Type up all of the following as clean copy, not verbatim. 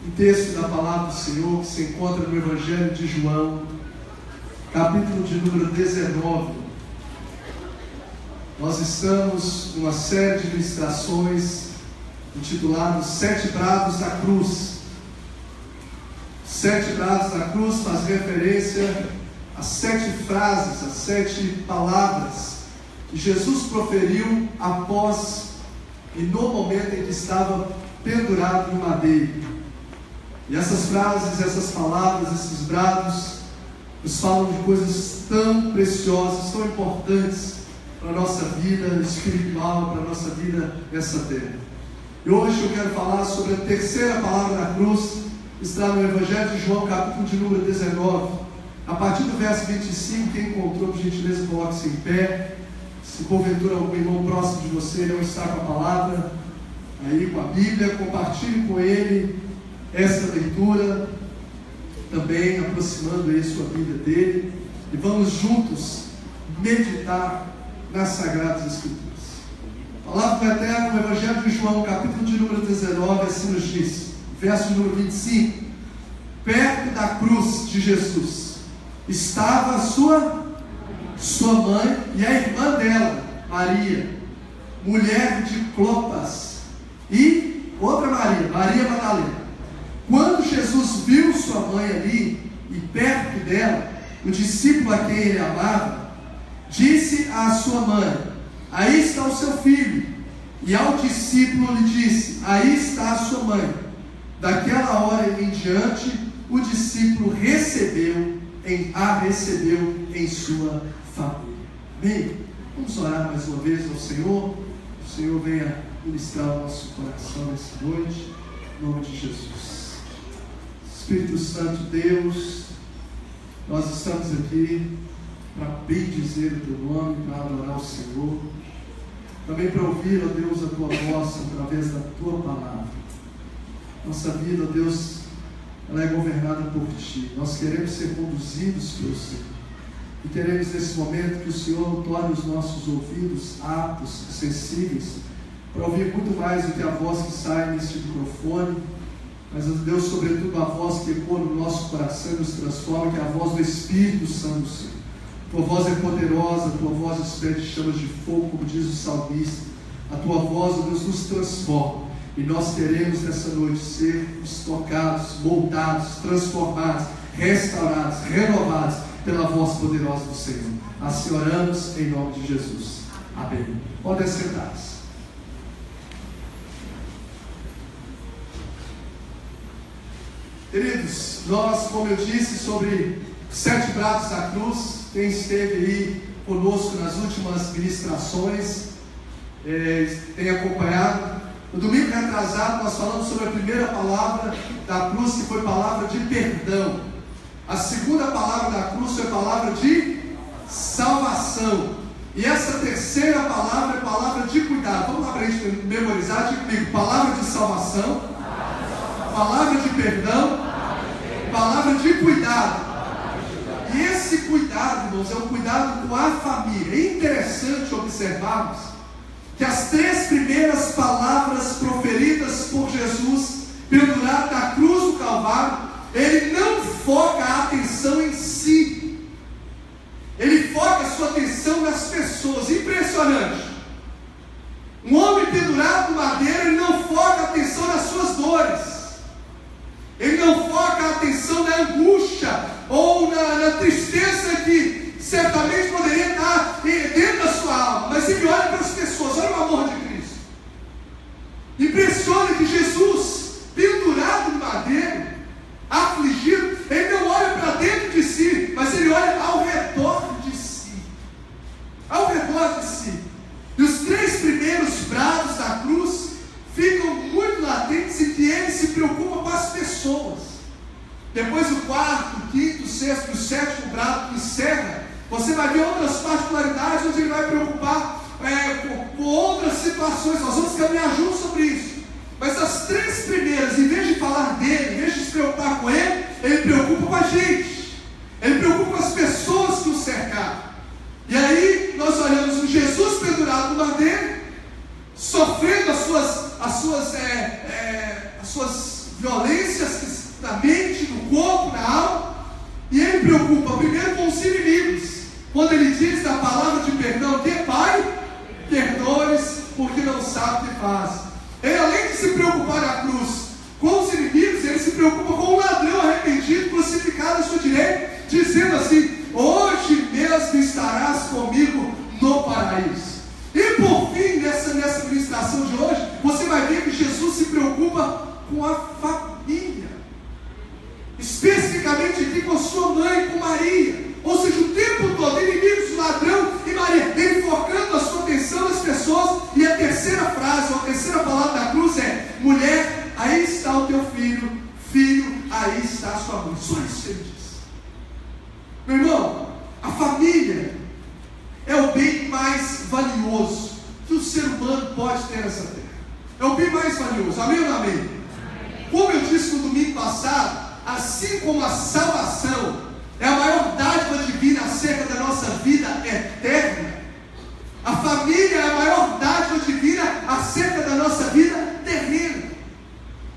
um texto da palavra do Senhor que se encontra no Evangelho de João, capítulo de número 19. Nós estamos numa série de ministrações intitulado Sete Brados da Cruz. Sete Brados da Cruz faz referência às 7 frases, às 7 palavras que Jesus proferiu após e no momento em que estava pendurado no madeiro. E essas frases, essas palavras, esses brados nos falam de coisas tão preciosas, tão importantes para a nossa vida espiritual, para a nossa vida nessa terra. E hoje eu quero falar sobre a terceira palavra da cruz, que está no Evangelho de João, capítulo de número 19. A partir do verso 25, quem encontrou, por gentileza, coloque-se em pé. Se porventura algum irmão próximo de você não está com a palavra, aí com a Bíblia, compartilhe com ele essa leitura, também aproximando aí sua Bíblia dele, e vamos juntos meditar nas Sagradas Escrituras. A palavra do Eterno no Evangelho de João, capítulo de número 19, assim nos diz, verso de número 25: perto da cruz de Jesus estava a sua mãe e a irmã dela, Maria, mulher de Clopas, e outra Maria, Maria Madalena. Quando Jesus viu sua mãe ali e perto dela, o discípulo a quem ele amava, disse à sua mãe: aí está o seu filho. E ao discípulo lhe disse: aí está a sua mãe. Daquela hora em diante, o discípulo a recebeu em sua família. Bem, vamos orar mais uma vez ao Senhor. O Senhor venha ministrar o nosso coração nessa noite, em nome de Jesus. Espírito Santo, Deus, nós estamos aqui para bendizer o teu nome, para adorar o Senhor, também para ouvir, ó Deus, a tua voz através da tua palavra. Nossa vida, ó Deus, ela é governada por ti. Nós queremos ser conduzidos pelo Senhor e queremos nesse momento que o Senhor torne os nossos ouvidos aptos, sensíveis, para ouvir muito mais do que a voz que sai neste microfone, mas, Deus, sobretudo a voz que ecoa no nosso coração e nos transforma, que é a voz do Espírito Santo do Senhor. Tua voz é poderosa, a tua voz despede chamas de fogo, como diz o salmista. A tua voz, ó Deus, nos transforma, e nós queremos nessa noite ser tocados, moldados, transformados, restaurados, renovados pela voz poderosa do Senhor. Assim oramos em nome de Jesus. Amém. Podem sentar-se. Queridos, nós, como eu disse, sobre 7 brados da cruz, quem esteve aí conosco nas últimas ministrações, tem acompanhado. No domingo retrasado, nós falamos sobre a primeira palavra da cruz, que foi palavra de perdão. A segunda palavra da cruz foi palavra de salvação. E essa terceira palavra é palavra de cuidado. Vamos lá para a gente memorizar, diga comigo: palavra de salvação, palavra de perdão, palavra de cuidado. E esse cuidado, irmãos, é um cuidado com a família. É interessante observarmos que as 3 primeiras palavras proferidas por Jesus, pendurado na cruz do Calvário, ele não foca a atenção em si, ele foca a sua atenção nas pessoas. Impressionante. Um homem pendurado no madeiro, ele não foca a atenção nas suas dores, ele não foca a atenção na angústia ou na tristeza que certamente poderia estar dentro da sua alma, mas ele olha para as pessoas. Olha o amor de Cristo. Impressiona que Jesus, pendurado no madeiro, afligido, ele não olha para dentro de si, mas ele olha ao redor de si. Ao redor de si. E os 3 primeiros brados da cruz ficam muito latentes em que ele se preocupa com as pessoas. Depois o 4º, o 5º, o 6º e o 7º brado que encerra, você vai ver outras particularidades onde ele vai preocupar com outras situações. Nós vamos caminhar juntos sobre isso. Mas as 3 primeiras, em vez de falar dele, em vez de se preocupar com ele, ele preocupa com a gente. Ele preocupa com as pessoas que o cercaram. E aí nós olhamos um Jesus pendurado no madeiro, sofrendo as suas violências, falências na mente, no corpo, na alma. E ele preocupa primeiro com os inimigos. Quando ele diz da palavra de perdão, que Pai, perdoa-lhes porque não sabe o que faz. Ele, além de se preocupar na cruz com os inimigos, ele se preocupa com o ladrão arrependido, crucificado à sua direita, dizendo assim: hoje mesmo estarás comigo no paraíso. E por fim, nessa ministração de hoje, você vai ver que Jesus se preocupa com a família, especificamente aqui com a sua mãe, com Maria. Ou seja, o tempo todo, inimigos, ladrão e Maria, ele focando a sua atenção nas pessoas. E a terceira frase, ou a terceira palavra da cruz é: mulher, aí está o teu filho, filho, aí está a sua mãe. Só isso que ele diz. Meu irmão, a família é o bem mais valioso que o ser humano pode ter nessa terra. É o bem mais valioso, amém ou não amém? Como eu disse no domingo passado, assim como a salvação é a maior dádiva divina acerca da nossa vida eterna, a família é a maior dádiva divina acerca da nossa vida terrena.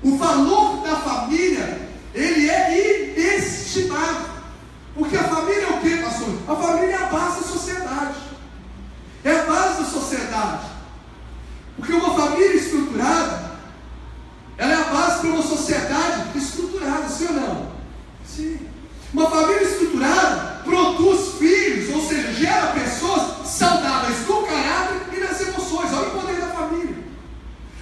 O valor da família, ele é inestimável. Porque a família é o que, pastor? A família é a base da sociedade. É a base da sociedade. Porque uma família estruturada, ela é a base para uma sociedade estruturada, sim ou não? Sim. Uma família estruturada produz filhos, ou seja, gera pessoas saudáveis no caráter e nas emoções. Olha o poder da família.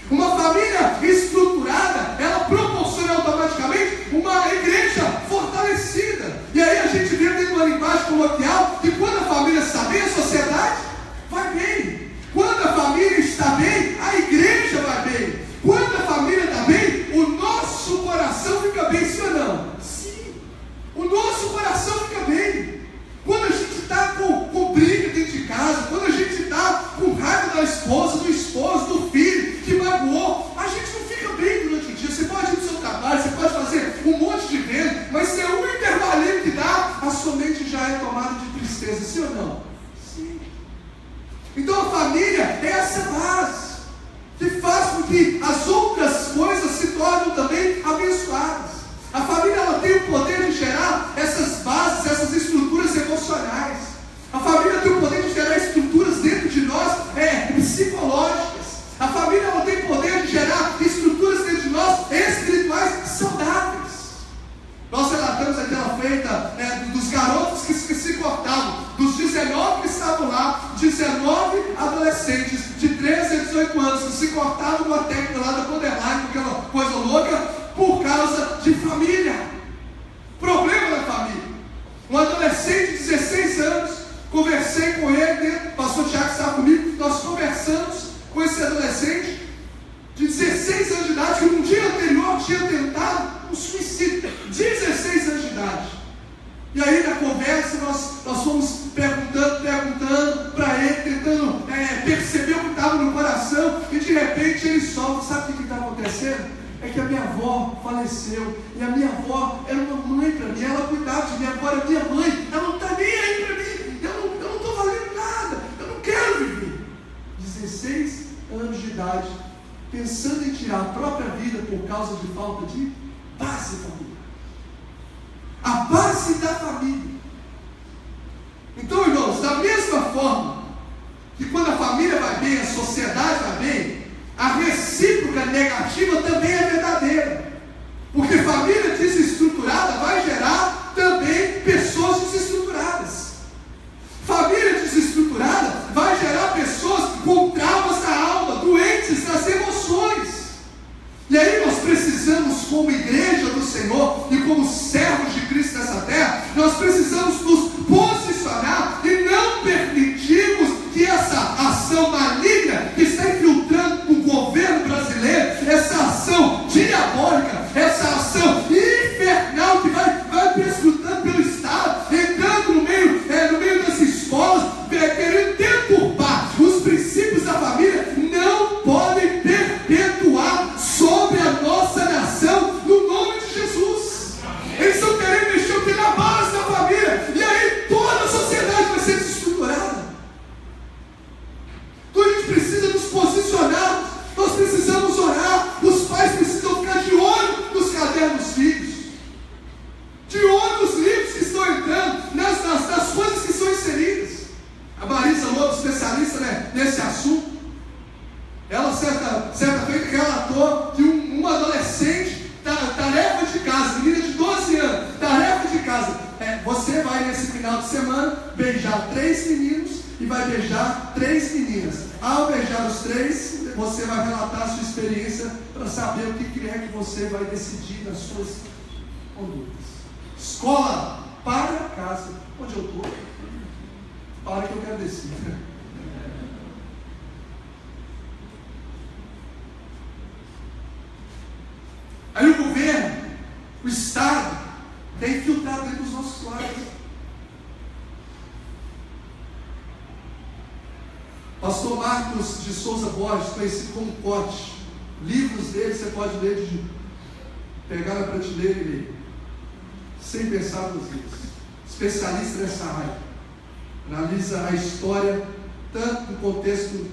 Uma família estruturada, ela proporciona automaticamente uma igreja fortalecida. E aí a gente vê dentro de uma linguagem coloquial que quando a família está bem, a sociedade vai bem. Quando a família está bem, a igreja vai bem. Quando a família está bem, o nosso coração fica bem, sim ou não? Sim. O nosso coração fica bem. Quando a gente está com briga dentro de casa, quando a gente está com raiva da esposa, do esposo, do filho, que magoou, a gente não fica bem durante o dia. Você pode ir para o seu trabalho, você pode fazer um monte de vento, mas se é um intervalinho que dá, a sua mente já é tomada de tristeza, sim ou não? Sim. Então a família é essa base que faz com que as outras coisas se tornem também abençoadas. A família, ela tem o poder de gerar essas bases, essas estruturas emocionais. A família tem o poder de gerar estruturas dentro de nós psicológicas. A família, ela tem o poder de gerar estruturas dentro de nós espirituais saudáveis. Nós relatamos aquela feita dos garotos que se cortavam, dos 19 que estavam lá, 19 adolescentes de 13 a 18 anos que se cortavam com a técnica lá da borderline, aquela coisa louca, por causa de família. Problema da família. Um adolescente de 16 anos, conversei com ele, o pastor Tiago estava comigo, nós conversamos com esse adolescente de 16 anos de idade, que no dia anterior tinha tentado um suicídio. 16 anos de idade. E aí na conversa nós fomos perguntando para ele, tentando perceber o que estava no coração, e de repente ele solta. Sabe o que está acontecendo? É que a minha avó faleceu, e a minha avó era uma mãe para mim, ela cuidava de mim. Agora a minha mãe, ela não está nem aí para mim, eu não estou valendo nada, eu não quero viver. 16 anos de idade, pensando em tirar a própria vida por causa de falta de base familiar. A base da família. Então, irmãos, da mesma forma que quando a família vai bem, a sociedade vai bem, a recíproca negativa também é verdadeira. Porque família desestruturada vai gerar também pessoas desestruturadas. Família desestruturada vai gerar pessoas com traumas na alma, doentes nas emoções. E aí nós precisamos, como igreja do Senhor e como servos de Cristo nessa terra, nós precisamos nos posicionar e não permitirmos que essa ação maligna que está infiltrando o governo brasileiro, essa ação diabólica, essa ação infernal que vai perscrutando pelo Estado, entrando no meio das escolas, querendo deturpar os princípios da família, não podem perpetuar sobre a nossa nação no nome de Jesus. Eles e vai beijar 3 meninas. Ao beijar os 3, você vai relatar a sua experiência para saber o que é que você vai decidir nas suas condutas. Escola, para casa. Onde eu estou? Para que eu quero descer. Aí o governo, o Estado, tem infiltrado dentro dos nossos lares. Pastor Marcos de Souza Borges, conhecido como Cote, livros dele você pode ler, pegar na prateleira e ler, sem pensar 2 vezes. Especialista nessa área, analisa a história, tanto no contexto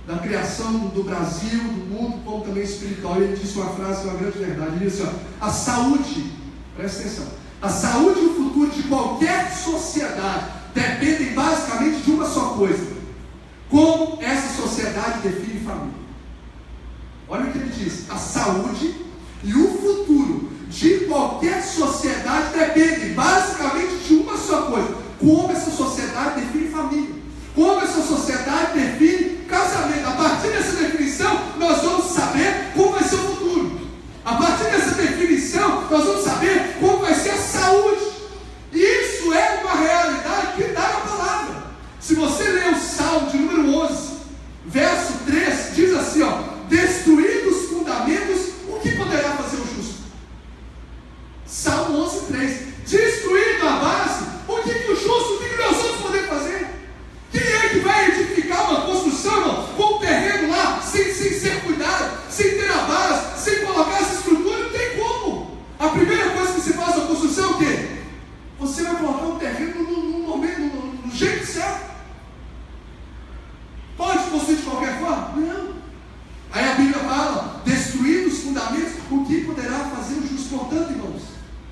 da criação do Brasil, do mundo, como também espiritual. Ele disse uma frase, uma grande verdade. Ele disse: a saúde, presta atenção, a saúde e o futuro de qualquer sociedade dependem basicamente de uma só coisa: como essa sociedade define família. Olha o que ele diz: a saúde e o futuro de qualquer sociedade dependem basicamente de uma só coisa: como essa sociedade define família, como essa sociedade define casamento. A partir dessa definição, nós vamos saber como vai ser o futuro. A partir dessa definição, nós vamos saber como vai ser a saúde. E isso é uma realidade que está na palavra. Se você ler o Salmo de número 11, verso 3, diz assim: destruídos os fundamentos, o que poderá fazer o justo? Salmo 11, 3. Destruído a base, o que o justo, o que nós vamos poder fazer? Quem é que vai edificar uma construção com o terreno lá, sem ser cuidado, sem ter a base, sem colocar essa estrutura? Não tem como. A primeira coisa que se faz na construção é o quê? Você vai colocar o terreno no jeito certo. Pode construir de qualquer forma? Não. Aí a Bíblia fala: destruídos os fundamentos, o que poderá fazer o justo? Portanto, irmãos,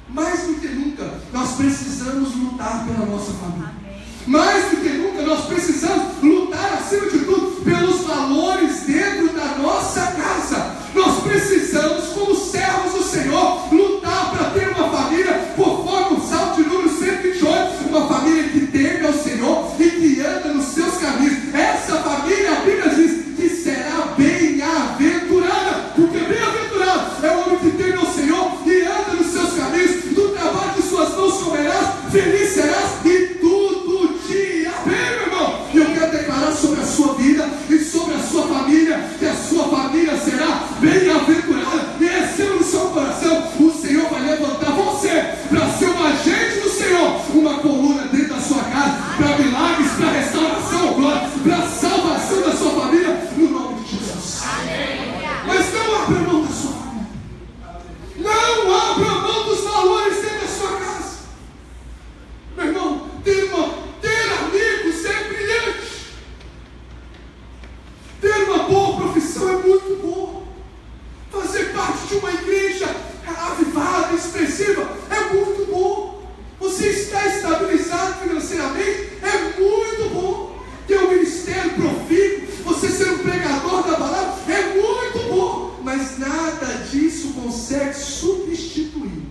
mais do que nunca, nós precisamos lutar pela nossa família. Mais do que nunca, nós precisamos lutar, acima de tudo, pelos valores dentro da nossa casa. Nós precisamos, como servos do Senhor, lutar para ter uma família, conforme o Salmo de número 128, uma família que teme ao Senhor e que anda nos seus caminhos. Essa família, a Bíblia diz que será bem-aventurada, porque bem-aventurado é o homem que teme ao Senhor e anda nos seus caminhos. Do trabalho de suas mãos comerás, feliz serás e tudo te irá bem, meu irmão. E eu quero declarar sobre a sua vida e sobre a sua família, que a sua família será bem-aventurada. E receba no seu coração: o Senhor vai levantar você para ser um agente do Senhor, uma coluna dentro da sua casa, para milagres, para restauração, glória, para salvação da sua família, no nome de Jesus. Mas não abra mão da sua família, não abra mão dos valores dentro da sua casa, meu irmão. Ter amigos é brilhante, ter uma boa profissão é muito bom, fazer parte de uma igreja avivada, expressiva, é muito bom. Você está estabilizado financeiramente, é muito bom. Ter um ministério profícuo, você ser um pregador da palavra, é muito bom. Mas nada disso consegue substituir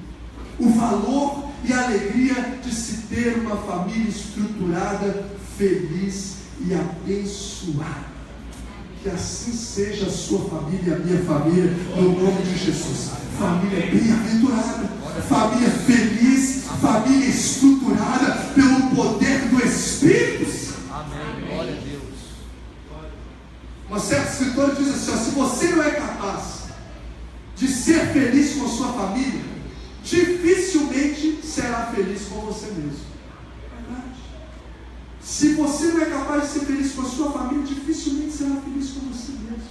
o valor e a alegria de se ter uma família estruturada, feliz e abençoada. Que assim seja a sua família e a minha família, no nome de Jesus. Família bem-aventurada, família feliz, família estruturada pelo poder do Espírito Santo. Amém. Glória a Deus. Uma certa escritora diz assim: se você não é capaz de ser feliz com a sua família, dificilmente será feliz com você mesmo. Verdade. Se você não é capaz de ser feliz com a sua família, dificilmente será feliz com você mesmo.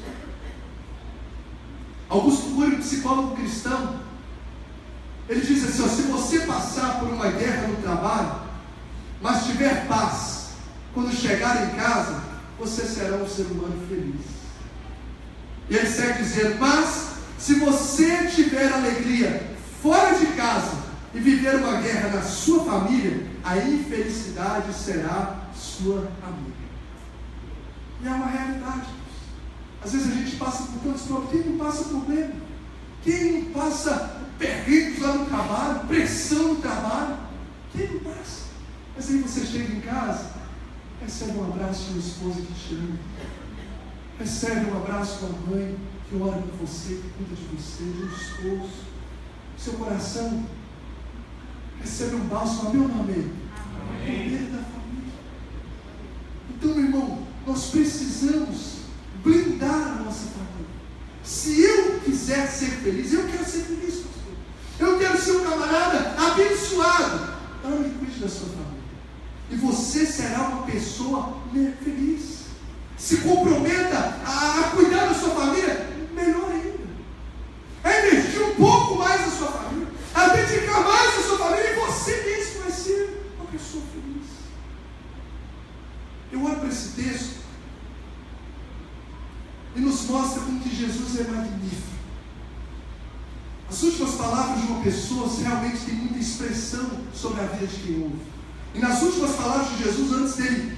Augusto Cury, psicólogo cristão, ele diz assim: se você passar por uma guerra no trabalho, mas tiver paz, quando chegar em casa, você será um ser humano feliz. E ele segue dizendo: mas se você tiver alegria fora de casa e viver uma guerra na sua família, a infelicidade será sua amiga. E é uma realidade. Às vezes a gente passa por tantos problemas. Quem não passa problema? Quem não passa perrengues lá no trabalho, pressão no trabalho? Quem não passa? Mas aí você chega em casa, Recebe um abraço de uma esposa que te ama. Recebe um abraço de uma mãe que ora por você, que cuida de você, de um esposo. Seu coração recebe um bálsamo, meu nome. O poder da família. Então, meu irmão, nós precisamos blindar a nossa família. Se eu quiser ser feliz, eu quero ser feliz, pastor. Eu quero ser um camarada abençoado. Ame e cuide da sua família. E você será uma pessoa feliz. Se comprometa a cuidar da sua família, melhor ainda. A investir um pouco mais na sua família, a dedicar mais à sua família, e você mesmo vai ser uma pessoa feliz. Eu olho para esse texto e nos mostra como que Jesus é magnífico. As últimas palavras de uma pessoa realmente têm muita expressão sobre a vida de quem ouve. E nas últimas palavras de Jesus, antes dele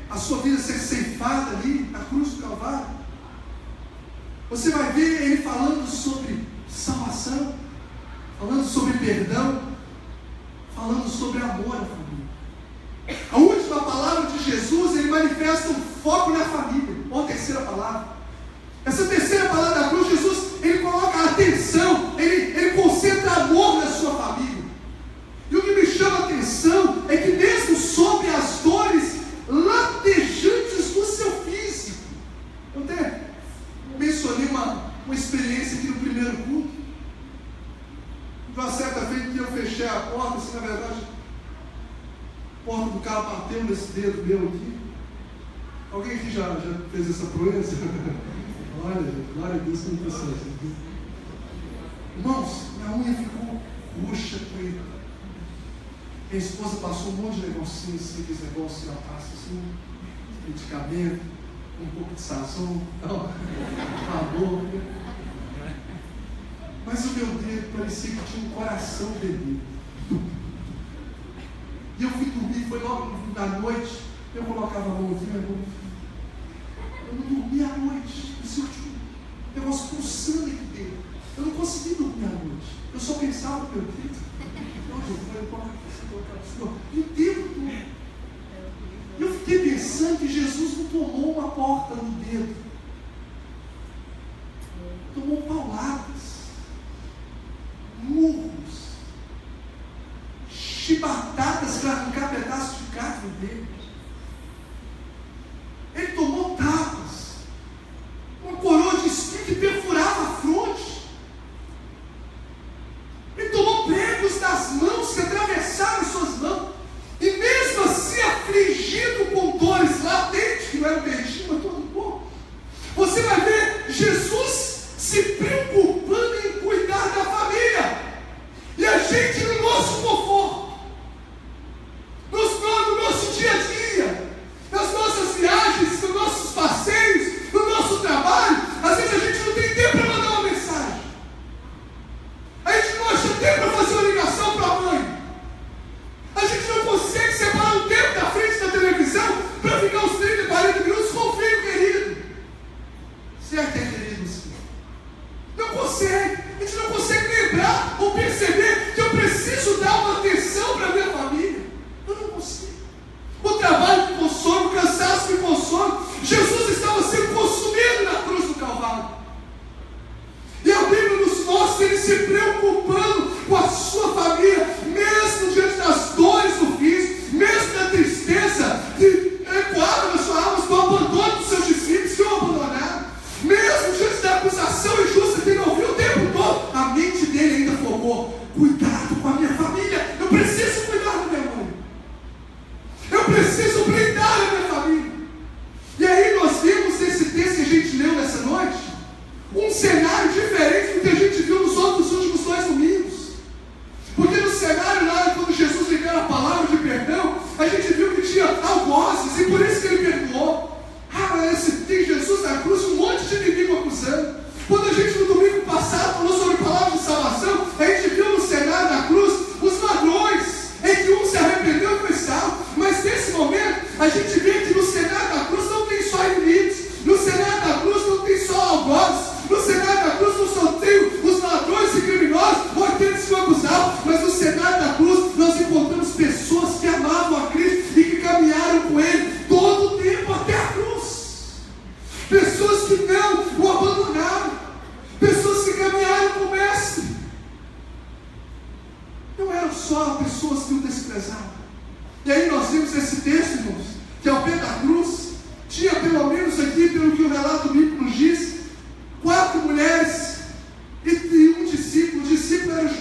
a sua vida ser ceifada ali na cruz do Calvário, você vai ver ele falando sobre salvação, falando sobre perdão, falando sobre amor à família. A última palavra de Jesus, ele manifesta um foco na família. Ou a terceira palavra. Essa terceira palavra da cruz, Jesus, ele coloca atenção, ele concentra amor na sua família. E o que me chama a atenção é que mesmo sobre as dores latejantes do seu físico, eu até mencionei uma experiência aqui no primeiro culto. Uma certa vez que eu fechei a porta, assim, na verdade, a porta do carro bateu nesse dedo meu aqui. Alguém aqui já fez essa proeza? Olha, glória a Deus, que não precisa. Irmãos, minha unha ficou roxa, preta. Minha esposa passou um monte de negocinho assim, aqueles negócios, ela passa assim, medicamento, um pouco de sazon, amor. Mas o meu dedo parecia que tinha um coração bebido. E eu fui dormir, foi logo na noite, eu colocava a mão aqui, eu não dormia à noite. Eu tinha um negócio pulsando aqui dentro. Eu não conseguia dormir à noite. Eu só pensava no meu dedo. E o tempo todo. Eu fiquei pensando que Jesus não tomou uma porta no dedo. Tomou pauladas, murros, chibatadas para arrancar pedaços de carne dele. Ele tomou tapas, uma coroa de espinho que perfurava a fronte. Ele tomou pregos nas mãos que atravessaram suas mãos. E mesmo assim, afligido com dores latentes, que não era o dedinho, mas todo o corpo. Você vai ver Jesus se preocupando em cuidar da família. E a gente, no nosso conforto, no nosso dia a dia, nas nossas viagens, nos nossos passeios, no nosso trabalho, às vezes a gente não tem tempo para mandar uma mensagem. A gente não acha tempo para fazer uma ligação para a mãe. A gente não consegue separar um tempo da frente da televisão para ficar uns 30, 40 minutos com o filho querido. Certo, é querido, senhor? Não consegue. A gente não consegue lembrar ou perceber que eu preciso dar uma atenção para a minha família. Eu não consigo. O trabalho me consome, o cansaço me consome. Jesus estava sendo consumido na cruz do Calvário. E a Bíblia nos mostra ele se preocupando com a sua família, mesmo diante das dores do físico, mesmo da tristeza que ecoava na sua alma do abandono dos seus discípulos que o abandonaram, mesmo diante da acusação injusta que ele ouviu o tempo todo, a mente dele ainda focou: cuidado com a minha família, eu preciso cuidar da minha mãe, eu preciso blindar a minha família. E aí nós vimos nesse texto que a gente leu nessa noite um cenário diferente do que a gente viu nos últimos 2 domingos.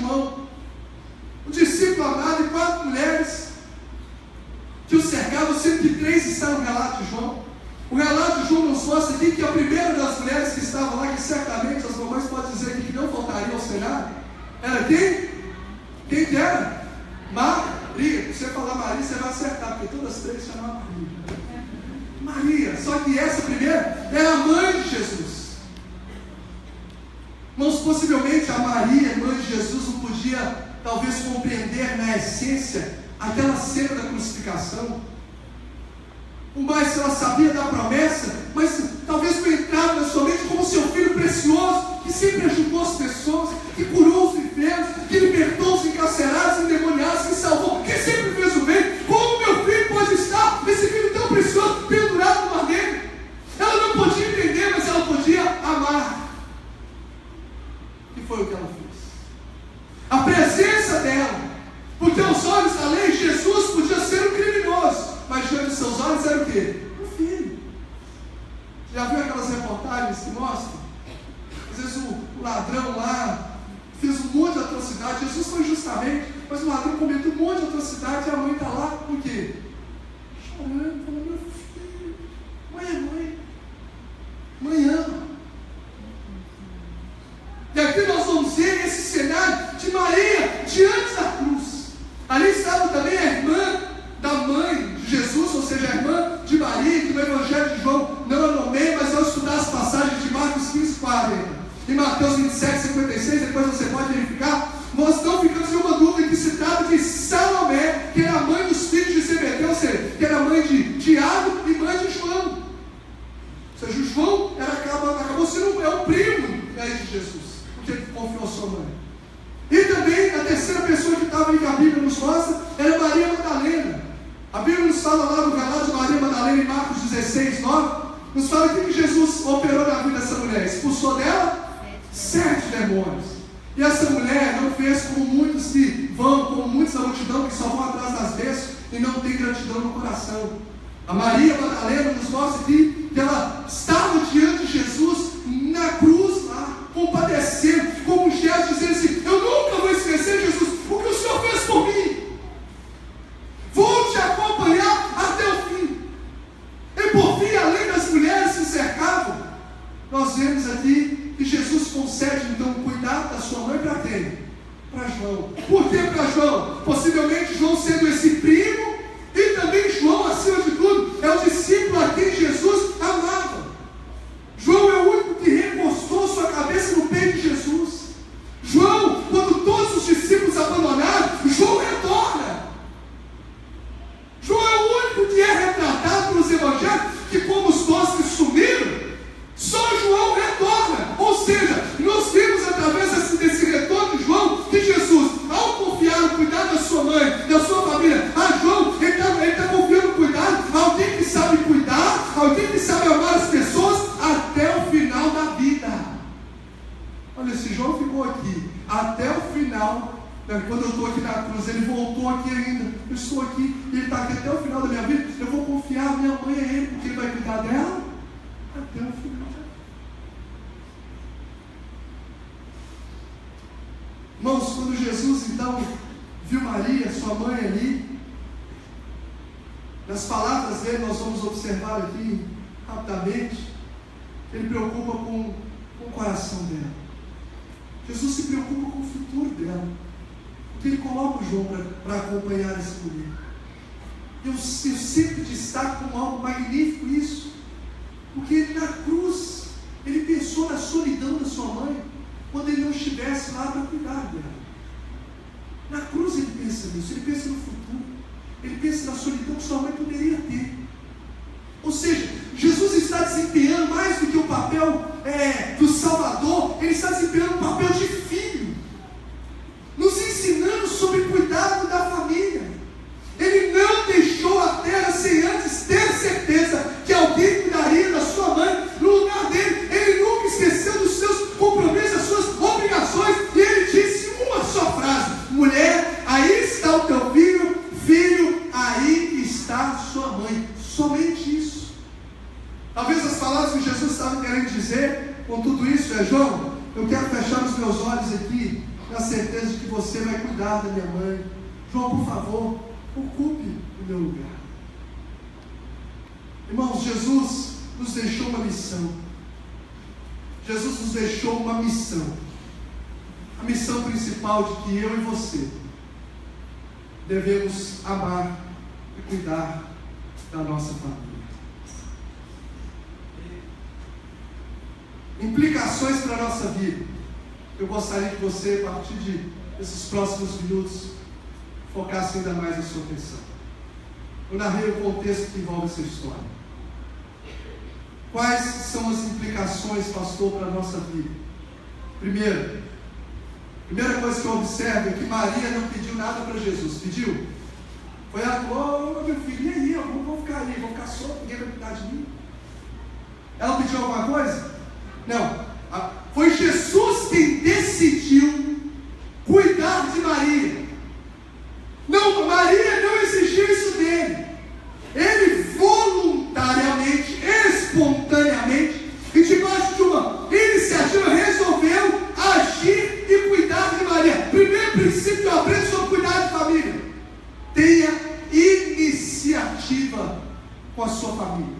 João, o discípulo amado, e 4 mulheres que o cercavam, sendo que 3 estão no relato de João. O relato de João nos mostra aqui que a primeira das mulheres que estava lá, que certamente as mamães podem dizer aqui que não faltaria ao cenário, era quem? Quem que era? Maria. Se você falar Maria, você vai acertar, porque todas as 3 chamavam Maria. Maria, só que essa primeira é a mãe de Jesus. Mas possivelmente a Maria, mãe de Jesus, não podia talvez compreender na essência aquela cena da crucificação. Por mais que ela sabia da promessa, mas talvez não entrava na sua mente como seu filho precioso, que sempre ajudou as pessoas, que curou os enfermos, que libertou os encarcerados, endemoniados, que salvou, que sempre fez o bem. Como meu filho pode estar, esse filho tão precioso, pendurado no madeiro? Ela não podia entender, mas ela podia amar. E foi o que ela fez. A presença dela, porque aos olhos da lei, Jesus podia ser um criminoso, mas diante dos seus olhos era o quê? Um filho. Já viu aquelas reportagens que mostram? Às vezes o ladrão lá fez um monte de atrocidade. Jesus foi justamente, mas o ladrão cometeu um monte de atrocidade e a mãe está lá, por quê? Chorando, falando, meu filho, mãe é mãe. Mãe ama. E aqui nós vamos ver esse cenário de Maria diante da cruz. Ali estava também a irmã da mãe de Jesus, ou seja, a irmã de Maria, que no Evangelho de João não é nomeia, mas ao estudar as passagens de Marcos 15, 40 e Mateus 27, 56, depois você pode verificar, nós não ficamos em uma dúvida que se trata de Salomé, que era a mãe dos filhos de Zebedeu, ou seja, que era a mãe de Tiago e mãe de João. Ou seja, o João acabou sendo um primo de Jesus, porque ele confiou a sua mãe. E também a terceira pessoa que estava aí que a Bíblia nos mostra era Maria Madalena. A Bíblia nos fala lá no relato de Maria Madalena em Marcos 16, 9, nos fala que Jesus operou na vida dessa mulher, expulsou dela 7 demônios. E essa mulher não fez como muitos que vão, como muitos da multidão que só vão atrás das bênçãos e não tem gratidão no coração. A Maria Madalena nos mostra aqui que ela estava diante de Jesus na cruz lá, compadecendo, como um gesto dizendo assim: eu nunca vou esquecer, Jesus, o que o Senhor fez por mim. Vou te acompanhar até o fim. E por fim, além das mulheres que cercavam, nós vemos aqui que Jesus concede então cuidar da sua mãe para quem? Para João. Por que para João? Possivelmente João sendo esse primo, e também João, acima de tudo, é o discípulo a quem Jesus amava. João é o único que recostou sua cabeça no peito de Jesus. João, quando todos os discípulos abandonaram, João retorna. João é o único que é retratado nos evangelhos, que como os 12 que sumiram, só João retorna. Ou seja, nós vemos através desse retorno de João, que Jesus, ao confiar no cuidado da sua mãe, da sua família, a João, ele está confiando no cuidado, alguém que sabe cuidar, alguém que sabe amar as pessoas até o final da vida. Olha, se João ficou aqui até o final, quando eu estou aqui na cruz, ele voltou aqui ainda, eu estou aqui, e ele está aqui até o final da minha vida, eu vou confiar, minha mãe é ele, porque ele vai cuidar dela até o final. Irmãos, quando Jesus então viu Maria, sua mãe ali, nas palavras dele nós vamos observar aqui rapidamente, ele preocupa com o coração dela. Jesus se preocupa com o futuro dela, porque ele coloca o João para acompanhar essa mulher. Eu sempre destaco como algo magnífico isso, porque ele na cruz, ele pensou na solidão da sua mãe, quando ele não estivesse lá para cuidar dela. Na cruz ele pensa nisso, ele pensa no futuro, ele pensa na solidão que sua mãe poderia ter. Ou seja, Jesus está desempenhando mais do que o papel do Salvador, ele está desempenhando o papel de filho, nos ensinando sobre cuidado da família. Ele não deixou a terra sem antes ter certeza que alguém cuidaria da sua mãe no lugar dele. Ele nunca esqueceu dos seus compromissos, das suas obrigações, e ele disse uma só frase: mulher, aí está o teu filho, filho, aí está a sua mãe. Somente isso. Talvez as palavras que Jesus estava querendo dizer com tudo na certeza de que você vai cuidar da minha mãe. João, por favor, ocupe o meu lugar. Irmãos, Jesus nos deixou uma missão. Jesus nos deixou uma missão. A missão principal de que eu e você devemos amar e cuidar da nossa família. Implicações para a nossa vida. Eu gostaria que você, a partir desses próximos minutos, focasse ainda mais a sua atenção. Eu narrei o contexto que envolve essa história. Quais são as implicações, pastor, para a nossa vida? Primeira coisa que eu observo é que Maria não pediu nada para Jesus. Pediu? Foi ela que falou: meu filho, e aí? Eu vou ficar ali, vou ficar solto, ninguém vai cuidar de mim. Ela pediu alguma coisa? Não. Foi Jesus quem decidiu cuidar de Maria. Não, Maria não exigiu isso dele. Ele voluntariamente, espontaneamente, e debaixo de uma iniciativa, resolveu agir e cuidar de Maria. Primeiro princípio que eu aprendo sobre cuidar de família: tenha iniciativa com a sua família.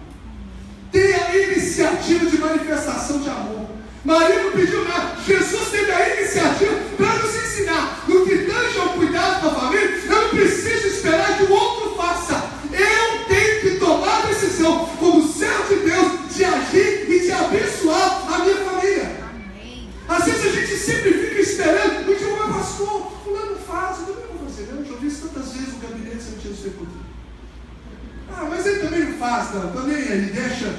Tenha iniciativa de manifestação de amor. Maria não pediu nada. Jesus teve a iniciativa para nos ensinar. No que tange ao cuidado da família, eu não preciso esperar que o outro faça. Eu tenho que tomar a decisão, como servo de Deus, de agir e de abençoar a minha família. Amém. Às vezes a gente sempre fica esperando o que o meu pastor fulano faz. Eu também vou fazer. Eu já vi isso tantas vezes no gabinete sem Jesus ser contigo. Mas ele também não faz, não. Também ele deixa.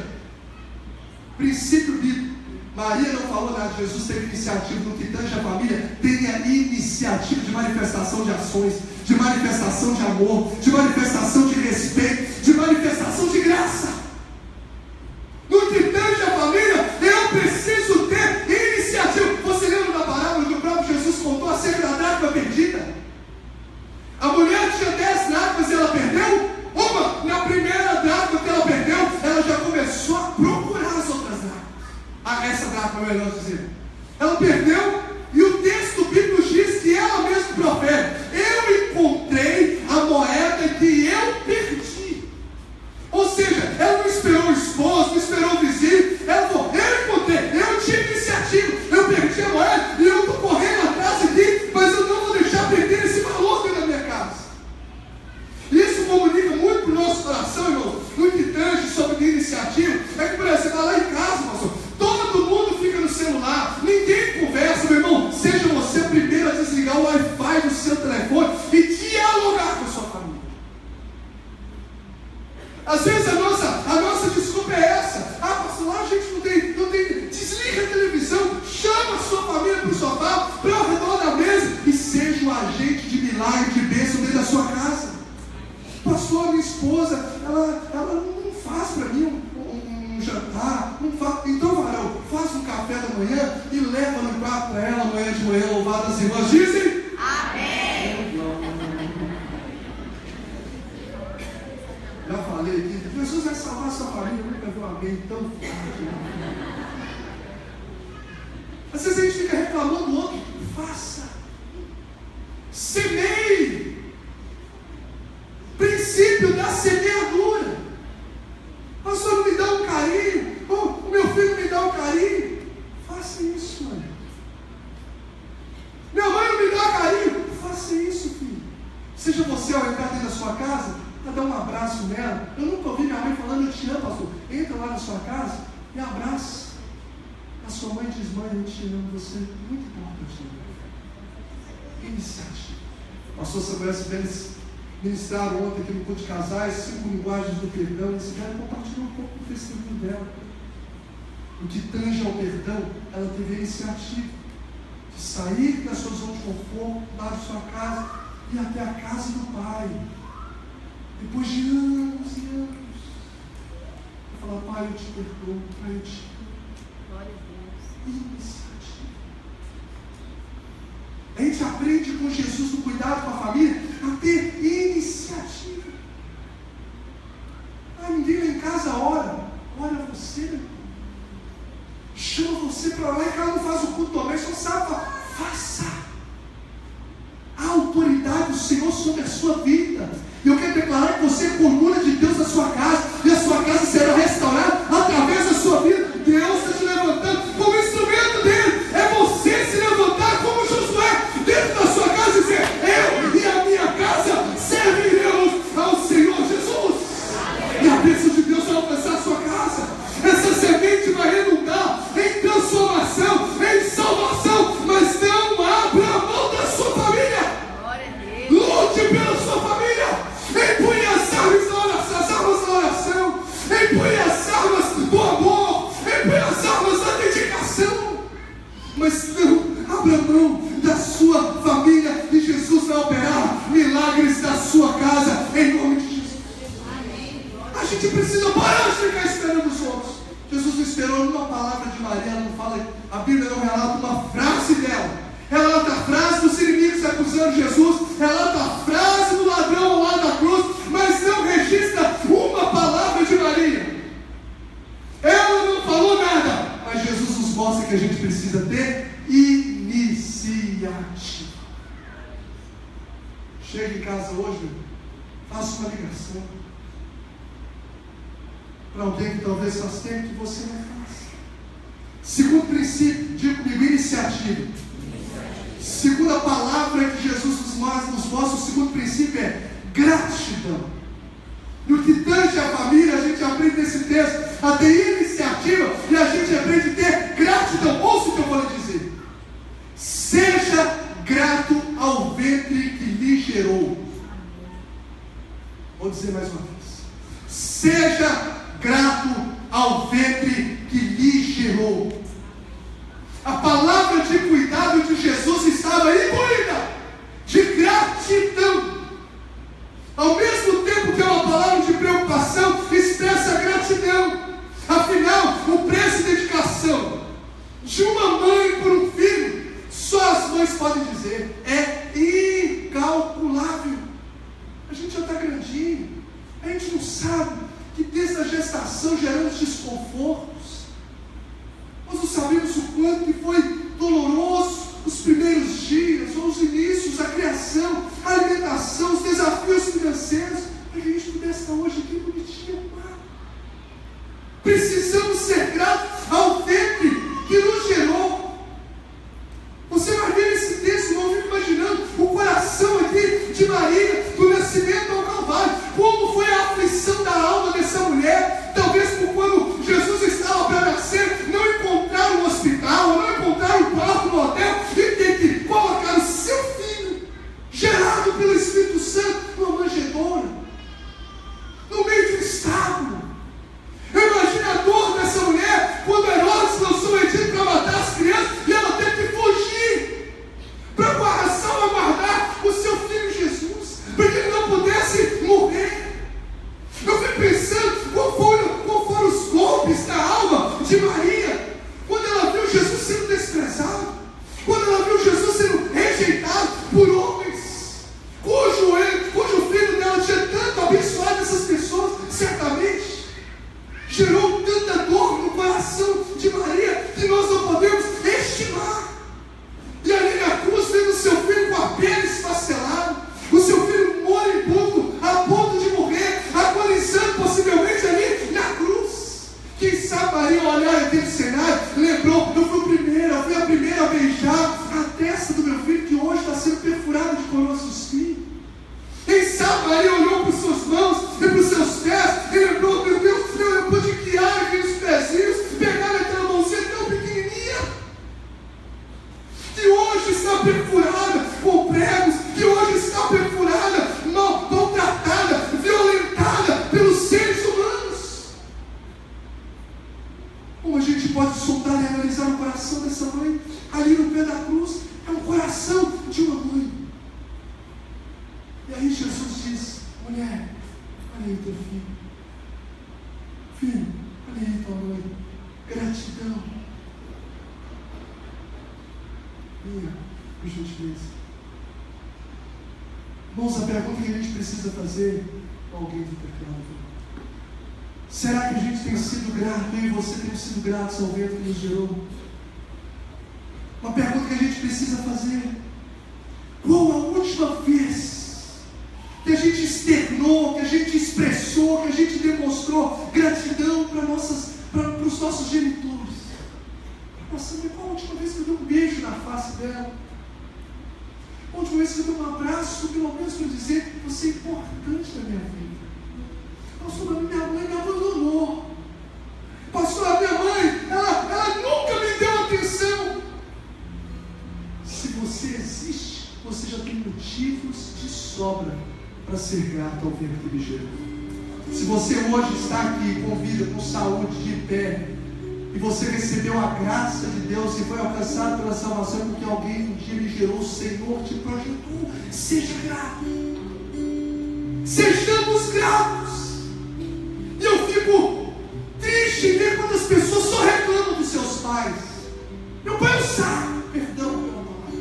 Princípio bíblico. Maria não falou nada. Jesus teve iniciativa no que tange a família. Tenha iniciativa de manifestação de ações, de manifestação de amor, de manifestação de respeito, de manifestação de graça. No que tange a família, eu preciso ter iniciativa. Você lembra da parábola que o próprio Jesus contou acerca da dracma perdida? A mulher tinha 10 dracmas e ela perdeu uma. Na primeira dracma que ela perdeu, ela já começou a procurar as outras dracmas. Essa dracma, melhor dizer. Ela perdeu, e o texto bíblico diz que ela mesma profere: eu encontrei a moeda que eu perdi. Ou seja, ela não esperou o esposo, não esperou o vizinho. Ela falou: eu encontrei, eu tive iniciativa, eu perdi a moeda e eu estou correndo atrás aqui, mas eu não vou deixar perder esse valor dentro da minha casa. Isso comunica muito para o nosso coração, irmão, no que tange sobre iniciativa. É que, por exemplo, você vai lá em casa, pastor, todo mundo fica no celular, ninguém conversa, meu irmão. Seja você o primeiro a desligar o Wi-Fi do seu telefone e dialogar com a sua família. Às vezes a nossa desculpa é essa: pastor, lá a gente não tem. Desliga a televisão, chama a sua família para o sofá, para o redor da mesa, e seja um agente de milagre, de bênção dentro da sua casa. Pastor, minha esposa, ela não faz para mim um jantar, não faz. Então, varão, faz um café da manhã e leva no quarto para ela amanhã de manhã. Louvado as irmãs dizem amém. Já falei aqui, Jesus vai salvar a sua família. Eu nunca vi um amém tão forte. Às vezes a gente fica reclamando do outro. Faça, semeie. Princípio da semeadura. Pastor, não me dá um carinho. O meu filho me dá um carinho. Faça isso, mãe. Minha mãe não me dá carinho. Faça isso, filho. Seja você ao entrar dentro da sua casa, a dar um abraço nela. Eu nunca ouvi minha mãe falando: eu te amo, pastor. Entra lá na sua casa e abraça. A sua mãe diz: mãe, eu te amo. Você é muito importante. Iniciativa. Pastor Samuel Sibeli ministraram ontem aqui no culto de casais 5 linguagens do perdão. Esse cara compartilhou um pouco do testemunho dela. O que tange ao perdão, ela teve a iniciativa de sair da sua zona de conforto, lá de sua casa, e até a casa do pai. Depois de anos e anos, eu falar: pai, eu te perdoo, pai, eu te amo. Glória a Deus. Iniciativa. A gente aprende com Jesus no cuidado com a família a ter iniciativa. Ninguém lá em casa ora você, meu irmão. Chama você para lá, e cada um faz o culto também, só sabe, faça. do Senhor sobre a sua vida. E eu quero declarar que você é coluna de Deus na sua casa, e a sua casa será restaurada através da sua vida. Deus está te levantando como instrumento dele. É você se levantar como Josué dentro da sua casa e dizer: eu e a minha casa serviremos ao Senhor Jesus. E a bênção de Deus vai alcançar a sua casa. Essa semente vai redundar em transformação, em salvação. Mas não abra a mão da sua família. Lute pela sua família. Empunhe as armas da oração. Empunhe as armas do amor. Empunhe as armas da dedicação. Mas não abra mão da sua família. E Jesus vai operar milagres na sua casa, em nome de Jesus. A gente precisa parar de ficar esperando os outros. Jesus não esperou nenhuma palavra de Maria. Ela não fala, a Bíblia não relata uma frase dela. Relata a frase dos inimigos acusando Jesus, relata a frase do ladrão ao lado da cruz, mas não registra uma palavra de Maria. Ela não falou nada, mas Jesus nos mostra que a gente precisa ter iniciativa. Chega em casa hoje, faça uma ligação para alguém que talvez faz tempo que você não faça. Segundo princípio, diga comigo, iniciativa. Segunda palavra que Jesus nos mostra, o segundo princípio é gratidão. No que tange a família, a gente aprende nesse texto a ter iniciativa e a gente aprende a ter gratidão. Ouça o que eu vou lhe dizer. Seja grato ao ventre que lhe gerou. Vou dizer mais uma vez. Seja grato ao ventre que lhe gerou. A palavra de cuidado de Jesus estava imbuída de gratidão. Ao mesmo tempo que é uma palavra de preocupação, expressa gratidão. Afinal, o preço e dedicação de uma mãe por um filho, só as mães podem dizer, é incalculável. A gente já está grandinho, a gente não sabe que desde a gestação geramos desconfortos. Nós não sabemos o quanto que foi doloroso os primeiros dias, ou os inícios, a criação, a alimentação, os desafios financeiros, para que a gente pudesse estar hoje aqui bonitinho, amado. Precisamos ser gratos ao ventre que nos gerou. Você vai ver nesse texto, eu fico imaginando o coração aqui de Maria, do nascimento ao Calvário, como foi a aflição da alma dessa mulher. Talvez por quando Jesus estava para nascer, não encontraram um hospital, não encontraram um quarto no hotel, e tem que colocar o seu filho, gerado pelo Espírito Santo, numa manjedoura, no meio de um estábulo. Eu imagino a dor dessa mulher, quando Herodes lançou o edito para matar as crianças, e ela teve que fugir, para com a razão aguardar o seu filho Jesus, para que ele não pudesse morrer. Eu fico pensando, qual foram os golpes da alma de Maria, quando ela viu Jesus sendo desprezado, quando ela viu Jesus sendo rejeitado por homens, cujo filho dela tinha tanto abençoado essas pessoas, certamente, gerou tanta dor no coração de Maria, que nós não podemos estimar. E ali na cruz, vendo o seu filho com a pele esfacelada, o seu filho moribundo, a ponto de morrer, agonizando possivelmente ali na cruz. Quem sabe Maria, olhar aquele cenário, lembrou, eu fui a primeira a beijar a testa do meu filho, que hoje está sendo perfurada de coroas de espinho. Quem sabe Maria olhou para as suas mãos e para os seus pés, e lembrou, meu Deus, eu pude guiar aqueles pezinhos, pegar aquela mãozinha tão pequenininha, que hoje está perfurada com pregos, que hoje está perfurada, maltratada, violentada pelos seres humanos. Como a gente pode sondar e analisar o coração dessa mãe, ali no pé da cruz, é um coração de uma mãe. E aí Jesus diz, mulher, olha aí teu filho, filho, olha aí tua mãe, gratidão, minha, por gentileza. Irmãos, a pergunta que a gente precisa fazer a alguém do pecado: será que a gente tem sido grato, eu e você temos sido gratos ao vento que nos gerou? Uma pergunta que a gente precisa fazer: qual a última vez imaginou, que a gente expressou, que a gente demonstrou gratidão para os nossos genitores. Nossa, qual a última vez que eu dei um beijo na face dela? A última vez que eu dei um abraço, pelo menos para dizer que você é importante na minha vida. Pastor, minha mãe me abandonou. Pastor, a minha mãe, ela nunca me deu atenção. Se você existe, você já tem motivos de sobra para ser grato ao ventre que lhe gerou. Se você hoje está aqui com vida, com saúde, de pé, e você recebeu a graça de Deus e foi alcançado pela salvação porque alguém um dia lhe gerou, o Senhor te projetou, seja grato. Sejamos gratos. E eu fico triste em ver quando as pessoas só reclamam dos seus pais. Meu pai é um saco, perdão pela palavra.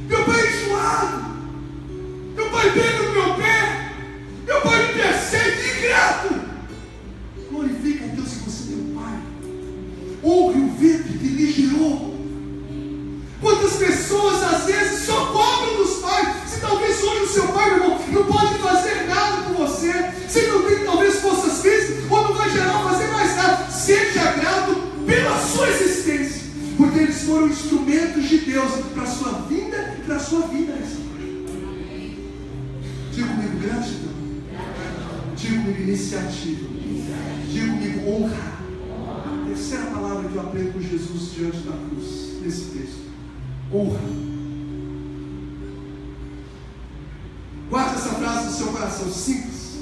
Meu pai é enjoado. Meu pai pega no meu pé. Meu pai me persegue, ingrato. Glorifica a Deus que você tem um pai. Honre o ventre que lhe gerou. Quantas pessoas às vezes só cobram dos pais? Se talvez hoje o seu pai, meu irmão, não pode fazer nada por você, se não tem talvez forças físicas, ou não vai gerar fazer mais nada, seja grato pela sua existência, porque eles foram instrumentos de Deus para a sua vida e para a sua vida nessa noite. Diga comigo gratidão. Diga comigo iniciativa. Diga comigo honra. Terceira palavra que eu aprendo com Jesus diante da cruz, nesse texto: honra. Guarde essa frase no seu coração, simples.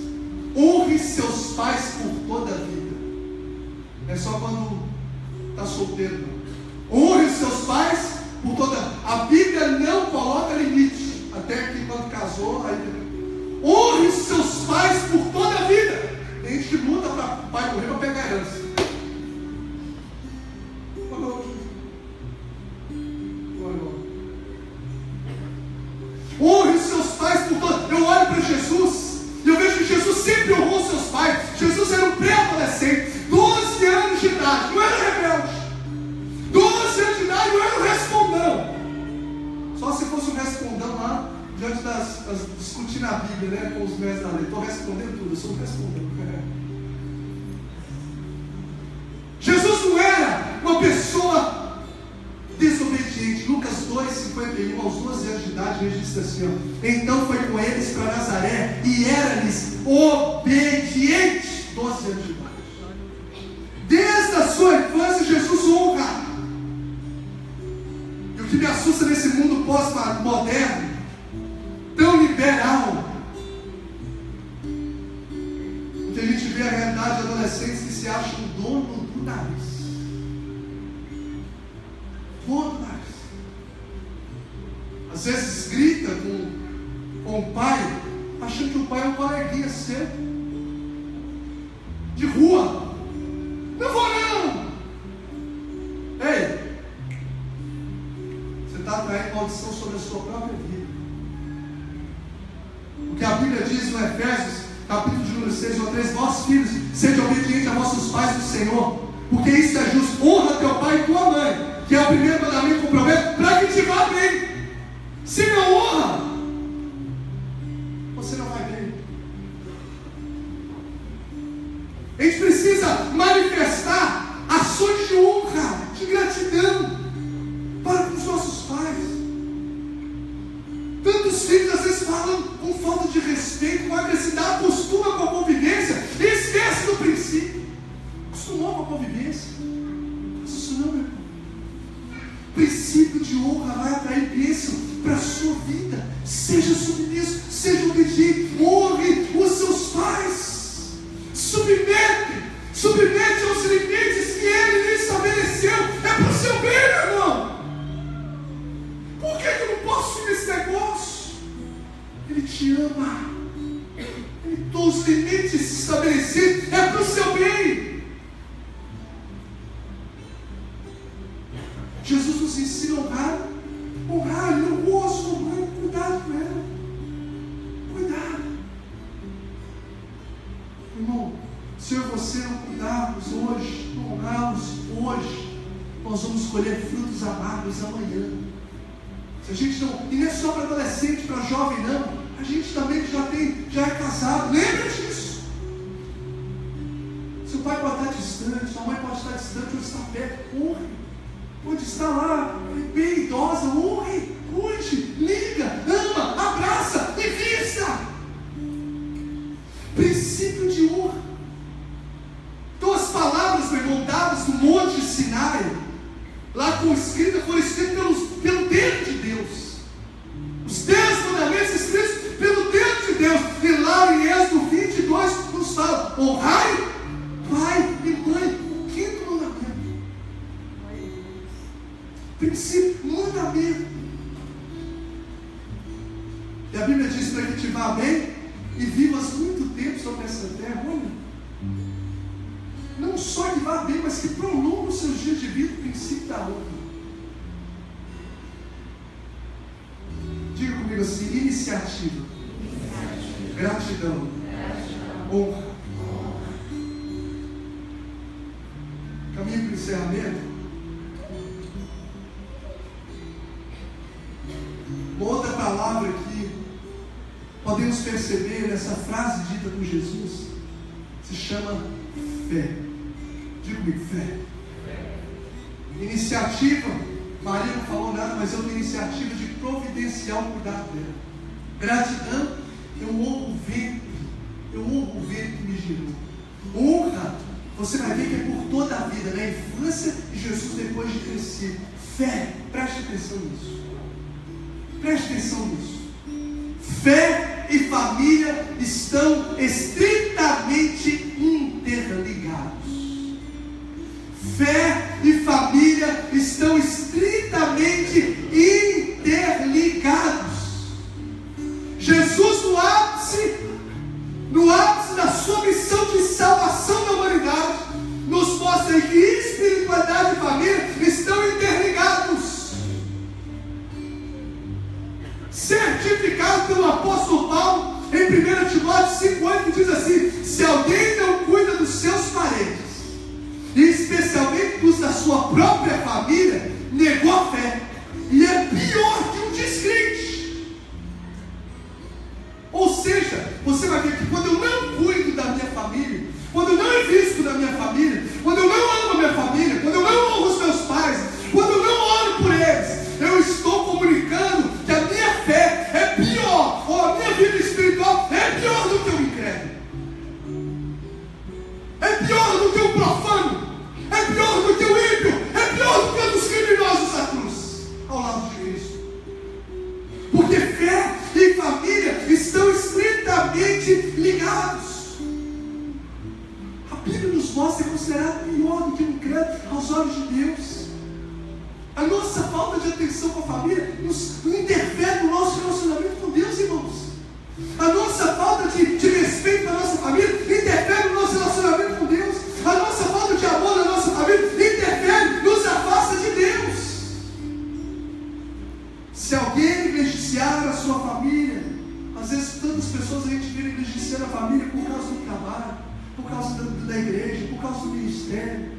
Honre seus pais por toda a vida. Não é só quando está solteiro, não. Honre seus pais por toda a vida. A Bíblia não coloca limite. Até que quando casou, aí... honre seus pais por toda a vida. Tem gente que luta para o pai morrer para pegar a herança. Honre seus pais por todo. Eu olho para Jesus e eu vejo que Jesus sempre honrou seus pais. Jesus era um pré-adolescente, 12 anos de idade, não era rebelde. 12 anos de idade, não era um respondão. Só se fosse um respondão lá, diante das discutindo a Bíblia, né, com os mestres da lei. Estou respondendo tudo, eu sou um respondão. Jesus não era uma pessoa desobediente. Lucas 2:51, aos 12 anos de idade, registra assim, ó: então foi com eles para Nazaré e era-lhes obediente. 12 anos de idade. Desde a sua infância Jesus honra. E o que me assusta nesse mundo pós-moderno, tão liberal, que a gente vê a realidade de adolescentes que se acham dono do nariz. Dono do nariz. Às vezes grita com o pai, achando que o pai é um coleguinha seu, de rua. Não vou não. Ei, você está atraindo maldição sobre a sua própria vida. O que a Bíblia diz no Efésios, capítulo de número 6 ou 3: vós filhos, sede obedientes a vossos pais do Senhor, porque isso é justo. Honra teu pai e tua mãe, que é o primeiro mandamento com promessa, para que te vá bem. Se não honra, você não vai bem. A gente precisa manifestar ações de honra, de gratidão para com os nossos pais. Tantos filhos às vezes falam com falta de respeito, com agressividade, acostuma com a convivência e esquece do princípio. Acostumou com a convivência. Isso não, meu irmão. Princípio de honra vai atrair bênção para a sua vida. Seja submisso, seja obediente, honre os seus pais. Submete aos limites que Ele lhe estabeleceu. É para o seu bem, meu irmão. Por que eu não posso ir nesse negócio? Ele te ama. Os limites estabelecidos é para o seu bem. Jesus nos ensina a honrar. Ele honrou a sua mãe. Cuidado com ela. Cuidado. Irmão, se eu e você não cuidarmos hoje, não honrarmos hoje, nós vamos colher frutos amargos amanhã. A gente não, e não é só para adolescente, para jovem não. A gente também já é casado. Lembra disso? Seu pai pode estar distante, sua mãe pode estar distante, ou está perto. Honre. Pode estar lá, bem idosa, honre, cuide, liga, ama, abraça, invista. Princípio de honra. Então as palavras, meu irmão, dadas no Monte Sinai, lá foram escritas pelo dedo de Deus. Os 10 mandamentos escritos pelo dedo de Deus. E lá em Êxodo 22 nos fala: honrai pai e mãe. O 5º mandamento. Princípio, mandamento. E a Bíblia diz para que te vá bem e vivas muito tempo sobre essa terra. Olha, não só que vá bem, mas que prolongue os seus dias de vida. O princípio da honra. Diga comigo assim: iniciativa, gratidão, honra. Caminho para o encerramento. Uma outra palavra que podemos perceber nessa frase dita por Jesus se chama fé. Diga comigo: fé. Iniciativa. Maria não falou nada, mas é uma iniciativa de providenciar o cuidado dela. Gratidão, eu honro o vento. Eu honro o vento que me gerou. Honra, você vai ver que é por toda a vida, na infância e Jesus depois de crescer. Fé, preste atenção nisso. Preste atenção nisso. Fé e família estão estritamente interligados. Fé e família estão estritamente interligados. Jesus, no ápice da sua missão de salvação da humanidade, nos mostra que espiritualidade e família estão interligados. Certificado pelo apóstolo Paulo em 1 Timóteo 5,8, que diz assim: se alguém não cuida dos seus parentes, e especialmente dos da sua própria família, negou a fé, e é pior que um descrente. Ou seja, você vai ver que quando eu não cuido da minha família, quando eu não invisto na minha família, quando eu não amo a minha família, quando eu não honro os meus pais, quando eu não oro por eles, eu estou comunicando que a minha fé é pior, ou a minha vida espiritual é pior do que o incrédulo, é pior do que o profano, é pior do que o ímpio, é pior do que um dos criminosos da cruz, ao lado de Cristo. Porque fé e família estão estritamente ligados. A Bíblia nos mostra que é considerado pior do que o incrédulo aos olhos de Deus. A nossa falta de atenção com a família nos interfere no nosso relacionamento com Deus, irmãos. A nossa falta de respeito à nossa família interfere no nosso relacionamento com Deus. A nossa falta de amor na nossa família interfere, nos afasta de Deus. Se alguém negligenciar a sua família, às vezes tantas pessoas a gente vê negligenciando a família por causa do trabalho, por causa da igreja, por causa do ministério.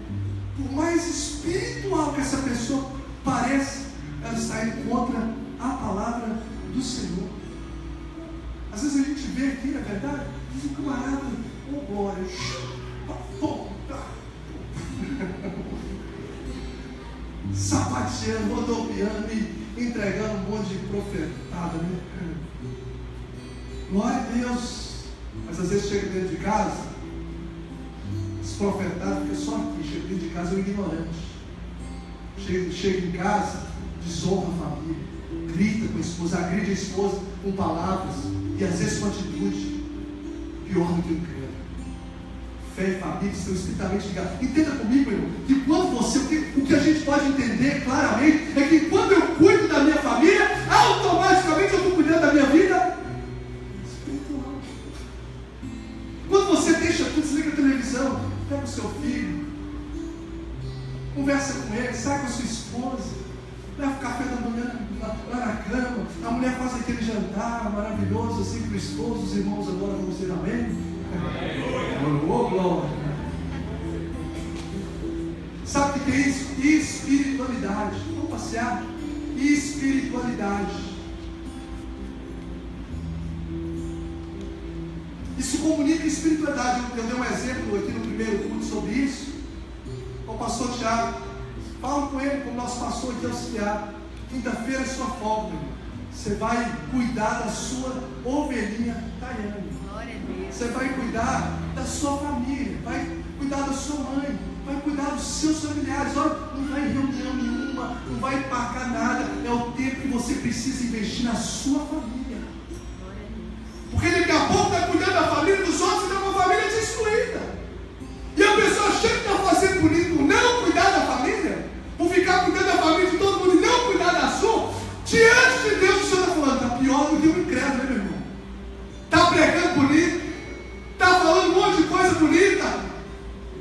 Por mais espiritual que essa pessoa pareça, ela está indo contra a palavra do Senhor. Às vezes a gente vê aqui, na verdade, diz um camarada, oh glória, sapateando, rodopiando e entregando um monte de profetada, né? Glória a Deus. Mas às vezes chega dentro de casa, esse profetado fica só aqui, chega dentro de casa é um ignorante. Chega em casa, desonra a família, grita com a esposa, agride a esposa com palavras e às vezes com atitude pior do que o incrédulo. Fé e família estão estritamente ligados. Entenda comigo, irmão, que quando você, o que a gente pode entender claramente é que quando eu cuido da minha família, automaticamente eu estou cuidando da minha vida espiritual. Quando você deixa tudo, desliga a televisão, pega o seu filho, conversa com ele, sai com a sua esposa, leva o café da manhã lá na cama, a mulher faz aquele jantar maravilhoso assim para o esposo, os irmãos agora vão dizer amém. Oh, glória. Sabe o que é isso? Espiritualidade. Vamos passear. e espiritualidade. Isso comunica espiritualidade. Eu dei um exemplo aqui no primeiro culto sobre isso. O pastor Tiago, fala com ele, como nosso pastor aqui auxiliar. Quinta-feira é sua folga. Você vai cuidar da sua ovelhinha Tayane. Você vai cuidar da sua família, vai cuidar da sua mãe, vai cuidar dos seus familiares. Olha, não vai em reunião nenhuma, não vai embarcar nada. É o tempo que você precisa investir na sua família. Porque daqui a pouco está cuidando da família dos outros e está com a família destruída. E a pessoa acha que está fazendo bonito não cuidar da família, por ficar cuidando da família de todo mundo e não cuidar da sua. Diante de Deus, o Senhor está falando, está pior do que o incrédulo, né, meu irmão? Está pregando bonito, está falando um monte de coisa bonita,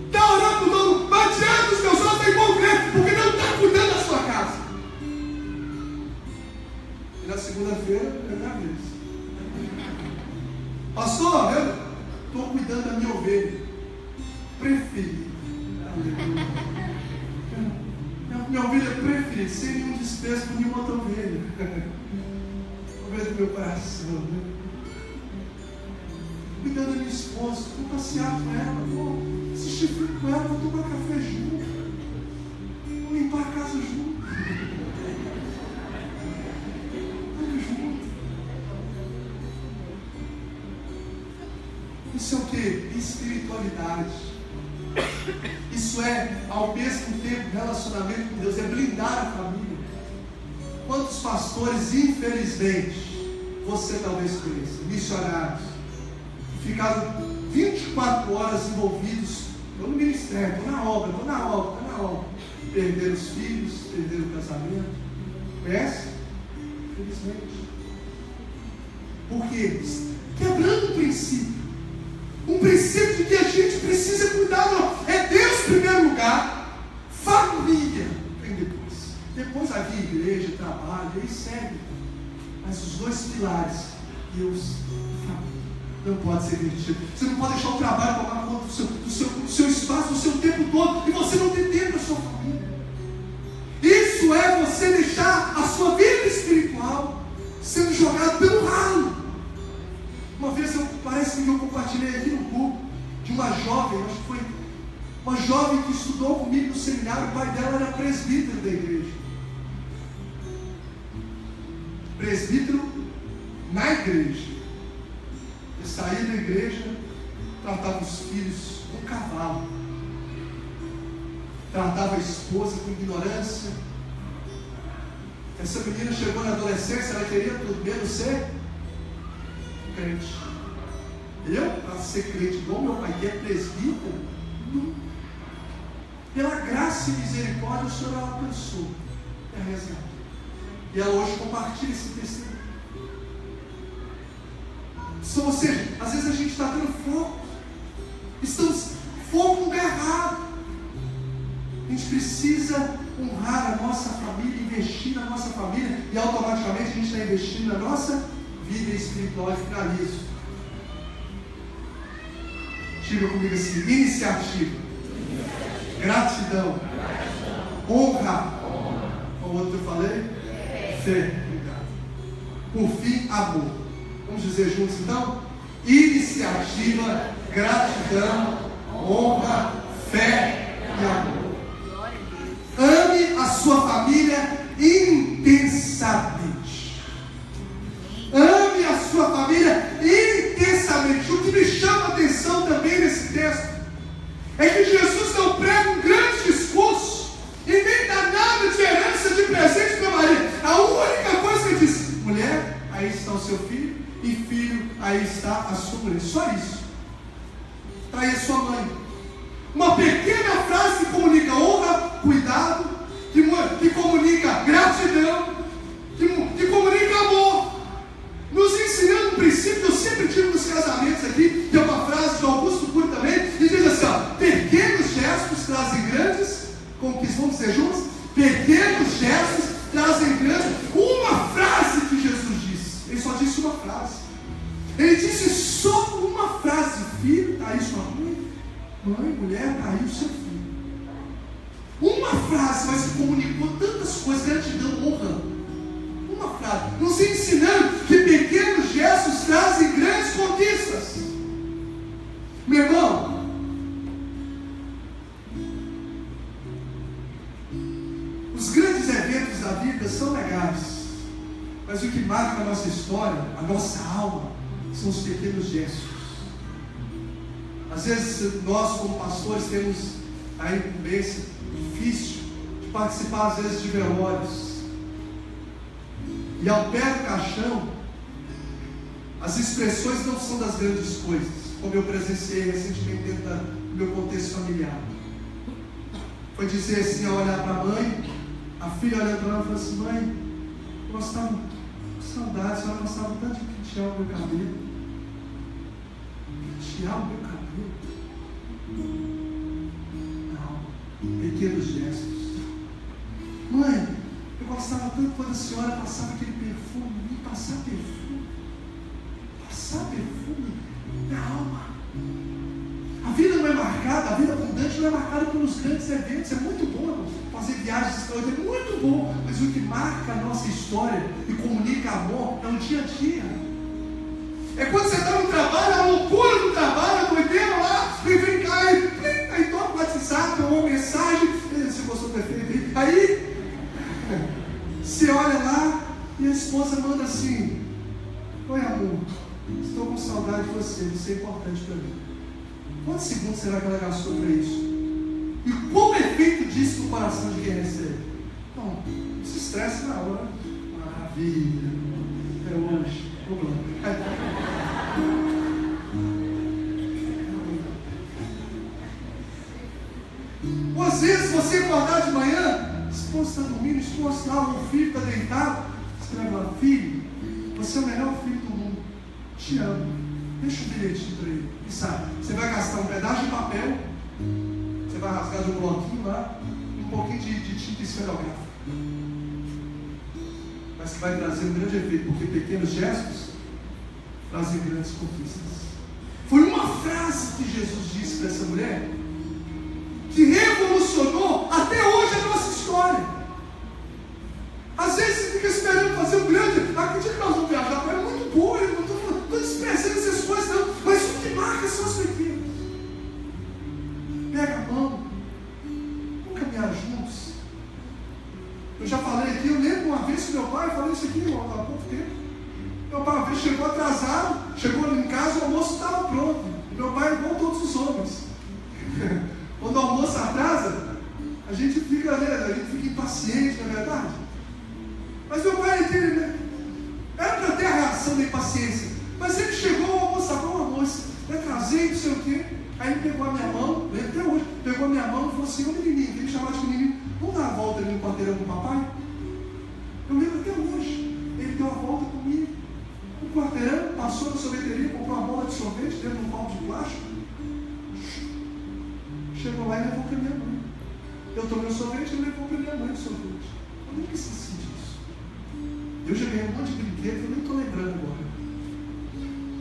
está orando por todo mundo, mas diante dos teus olhos está igual o crente, porque não está cuidando da sua casa. E na segunda-feira é minha vez. Pastor, eu estou cuidando da minha ovelha preferida. Minha ovelha preferida, sem nenhum desprezo por nenhuma outra ovelha. Ovelha do meu coração, né? Cuidando da minha esposa, vou passear com ela, vou assistir filme com ela, vou tomar café junto, vou limpar a casa junto. Vamos junto. Isso é o que? Espiritualidade. Isso é, ao mesmo tempo, relacionamento com Deus, é blindar a família. Quantos pastores, infelizmente, você talvez conheça, missionários, ficaram 24 horas envolvidos, estou no ministério, estou na obra, perderam os filhos, perderam o casamento. Conhece? Infelizmente. Por quê? Quebrando o princípio. Um princípio de que a gente precisa cuidar, não. É Deus em primeiro lugar, família vem depois. Depois a vida, igreja, trabalho, aí segue. Mas os dois pilares, Deus e família, não pode ser invertido. Você não pode deixar o trabalho tomar conta do seu espaço, do seu tempo todo, e você não ter tempo para a sua família. Isso é você deixar a sua vida espiritual sendo jogada pelo ralo. Uma vez parece que eu compartilhei aqui no grupo de uma jovem, acho que foi uma jovem que estudou comigo no seminário. O pai dela era presbítero da igreja. Presbítero na igreja. Ele saía da igreja, tratava os filhos com cavalo, tratava a esposa com ignorância. Essa menina chegou na adolescência, ela queria tudo menos ser crente. Eu, para ser crente igual meu pai, que é presbítero, não. Pela graça e misericórdia, o Senhor ela alcançou. É rezar. E ela hoje compartilha esse testemunho. Ou seja, às vezes a gente está tendo foco. Estamos foco no lugar errado. A gente precisa honrar a nossa família, investir na nossa família, e automaticamente a gente está investindo na nossa vida espiritual. E finalizo. Diga comigo assim: iniciativa, gratidão, honra. Qual outro eu falei? Fé. Obrigado. Por fim, amor. Vamos dizer juntos então? Iniciativa, gratidão, honra, fé e amor. Ame a sua família intensamente. Ame a sua família intensamente. O que me chama a atenção também nesse texto é que Jesus não prega um grande discurso e nem dá nada de herança, de presente para Maria. A única coisa que ele diz: mulher, aí está o seu filho, e filho, aí está a sua mulher. Só isso. Está aí a sua mãe. Uma pequena frase que comunica honra, cuidado, que comunica gratidão, que comunica amor, nos ensinando um princípio que eu sempre tive nos casamentos aqui, que é uma frase de Augusto Cury também, e diz assim: ó, pequenos gestos trazem grandes conquistas. Vamos dizer juntos? Pequenos gestos trazem grandes. Uma frase que Jesus disse. Ele só disse uma frase. Ele disse só uma frase: filho, está aí sua mãe. Mãe, mulher, está aí o seu filho. Uma frase, mas que comunicou tantas coisas: gratidão, honra, verdade, nos ensinando que pequenos gestos trazem grandes conquistas. Meu irmão, os grandes eventos da vida são legais, mas o que marca a nossa história, a nossa alma, são os pequenos gestos. Às vezes nós, como pastores, temos a incumbência difícil de participar, às vezes, de velórios. E ao pé do caixão, as expressões não são das grandes coisas, como eu presenciei recentemente dentro do meu contexto familiar. Foi dizer assim, a olhar para a mãe, a filha olhando para ela e falou assim: mãe, nós estávamos com saudade, a senhora gostava tanto de pentear o meu cabelo. Pentear o meu cabelo? Não, pequenos gestos. Mãe, eu gostava tanto quando a senhora passava aquele perfume, passar perfume na alma. A vida não é marcada, a vida abundante não é marcada pelos grandes eventos. É muito bom fazer viagens extraordinárias, é muito bom, mas o que marca a nossa história e comunica amor é o dia a dia. É quando você está no trabalho, a loucura do trabalho, a doideira lá, e vem cá, aí toca o WhatsApp, uma mensagem, se gostou do efeito, aí você olha lá e a esposa manda assim: oi amor, estou com saudade de você, você é importante para mim. Quantos segundos será que ela gastou para isso? E qual o efeito disso no coração de quem recebe? Não, se estresse na hora. Maravilha, é hoje, vamos lá. Ou às vezes você acordar de manhã, a esposa está dormindo, a esposa está, o filho está deitado, você vai falar: filho, você é o melhor filho do mundo, te amo. Deixa um bilhetinho para ele. E sabe, você vai gastar um pedaço de papel, você vai rasgar de um bloquinho lá, um pouquinho de tinta esferográfica, mas que vai trazer um grande efeito, porque pequenos gestos trazem grandes conquistas. Foi uma frase que Jesus disse para essa mulher que revolucionou até hoje a nossa história. Às vezes você fica esperando fazer um grande. Acredito que nós vamos viajar para é muito boa, eu não estou desprezando essas coisas, não, mas o que marca são os pequenos. Pega a mão, vamos caminhar juntos. Eu já falei aqui, eu lembro uma vez que meu pai, eu falei isso aqui há pouco tempo. Meu pai uma vez chegou atrasado, chegou em casa, o almoço estava pronto. Meu pai é igual todos os homens. Quando o almoço atrasa, a gente fica impaciente, não é verdade? Mas meu pai, ele era para ter a reação da impaciência, mas ele chegou, o almoço estava o almoço, eu atrasei, não sei o quê. Aí ele pegou a minha mão, lembro até hoje, pegou a minha mão e falou assim: ô menininho, que ele chamava de menininho, vamos dar uma volta ali no quarteirão com o papai? Eu lembro até hoje, ele deu a volta comigo. O quarteirão, passou na sorveteria, comprou uma bola de sorvete dentro de um copo de plástico. Chegou lá e levou para minha mãe. Eu tomei o sorvete e ele levou para minha mãe o sorvete. Eu nunca esqueci disso. Eu já ganhei um monte de brinquedo, eu nem estou lembrando agora.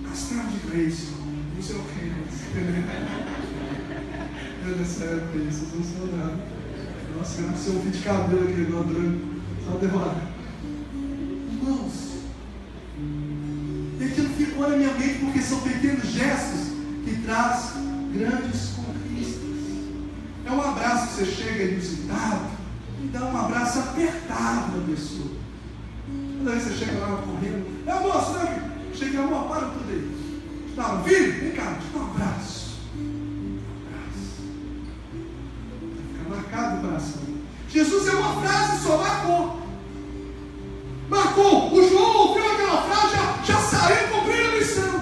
Castelo de Grace, não sei o que. Eu nessa época isso, eu não sei nada. Nossa, era para ser um fio de cabelo aqui, igual branco. Só derrota. Irmãos, e aquilo ficou na minha mente porque são pequenos gestos que trazem grandes conquistas. É um abraço que você chega inusitado e dá um abraço apertado na pessoa. Toda vez que você chega lá correndo, moço, né? Chega, amor, para tudo aí. Tá, filho, vem cá, te dá um abraço. Vai ficar marcado no coração. Jesus é uma frase, só marcou. Marcou. O João ouviu aquela frase, já saiu cumprindo a missão.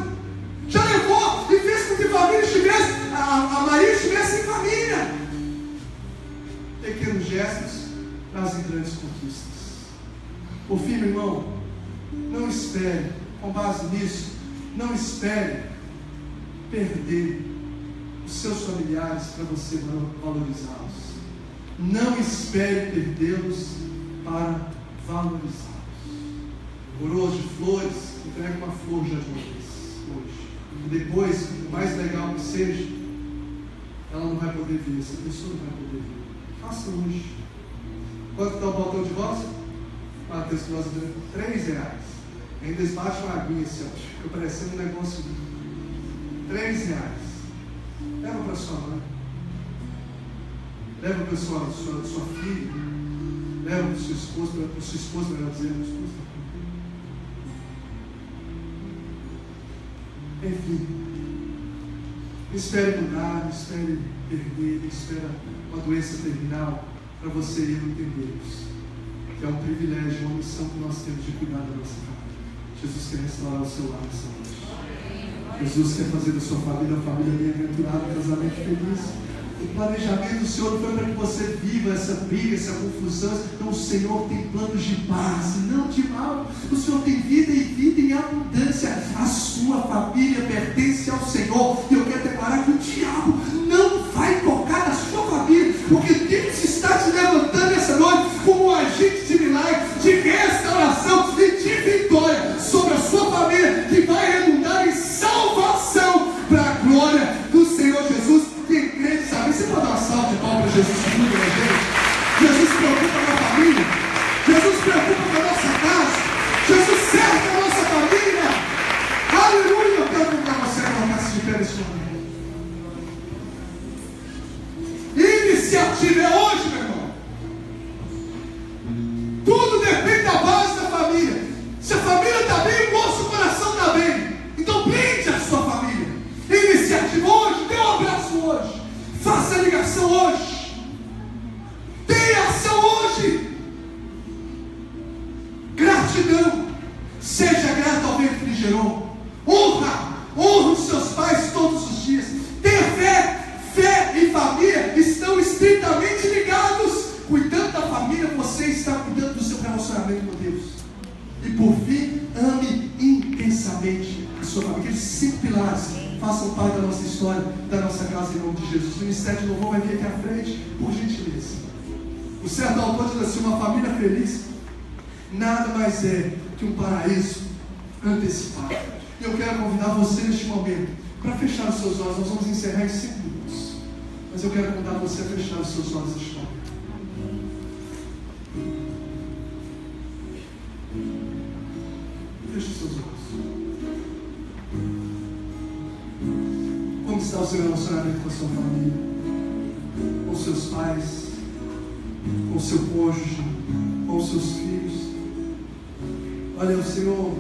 Já levou e fez com que a família estivesse, a Maria estivesse em família. Pequenos gestos trazem grandes conquistas. Por fim, meu irmão, não espere, com base nisso, não espere perder os seus familiares para você valorizá-los. Não espere perdê-los para valorizá-los. Coroas de flores, entregue uma flor já de uma vez, hoje. E depois, o mais legal que seja, ela não vai poder ver, essa pessoa não vai poder ver. Faça hoje. Quanto está o balcão de rosa? Mateus, que nós damos R$3. Ainda eles baixam uma aguinha assim, ó, fica parecendo um negócio de R$3. Leva para sua mãe. Leva para sua filha. Leva para sua esposa, melhor dizendo, esposa. Enfim, não espere mudar, não espere perder, não espere uma doença terminal para você e eu entendermos que é um privilégio, uma missão que nós temos de cuidar da nossa família. Jesus quer restaurar o seu lar nessa noite. Jesus quer fazer da sua família uma família bem-aventurada, um casamento feliz. O planejamento do Senhor não foi para que você viva essa briga, essa confusão. Não, o Senhor tem planos de paz, não de mal. O Senhor tem vida e vida em abundância. A sua família pertence ao Senhor. E eu quero declarar que o diabo não vai tocar na sua família, porque Deus está te levantando essa noite como um agente de milagre, de restauração e de vitória sobre a sua família, que vai redundar em salvação para a glória do Senhor Jesus. Quem crê, sabe? Você pode dar uma salva de palmas para Jesus comigo, né, gente? Jesus se preocupa com a família. Jesus se preocupa com a nossa casa. Jesus cerca a nossa família. Aleluia! Eu quero convidar você a colocar-se de pé nesse momento. Iniciativa é hoje, meu irmão. Tudo depende da base da família. Se a família está bem, o nosso coração está bem. Então blinde a sua família. Iniciativa hoje, dê um abraço hoje, faça a ligação hoje, tenha ação hoje. Gratidão, seja grato ao vento que lhe gerou. Honra os seus pais todos os dias. Tenha fé e família estão estritamente ligados. Cuidando da família, você está cuidando do seu relacionamento com Deus. E por fim, ame intensamente a sua família. Aqueles 5 pilares façam parte da nossa história, da nossa casa, em nome de Jesus. O Ministério de Louvor vai vir aqui à frente, por gentileza. O certo autor diz assim: uma família feliz nada mais é que um paraíso antecipado. E eu quero convidar você neste momento para fechar os seus olhos. Nós vamos encerrar em 5 minutos, mas eu quero convidar você a fechar os seus olhos neste momento. Feche os seus olhos. Como está o seu relacionamento com a sua família, com os seus pais, com o seu cônjuge, com os seus filhos? Olha, o Senhor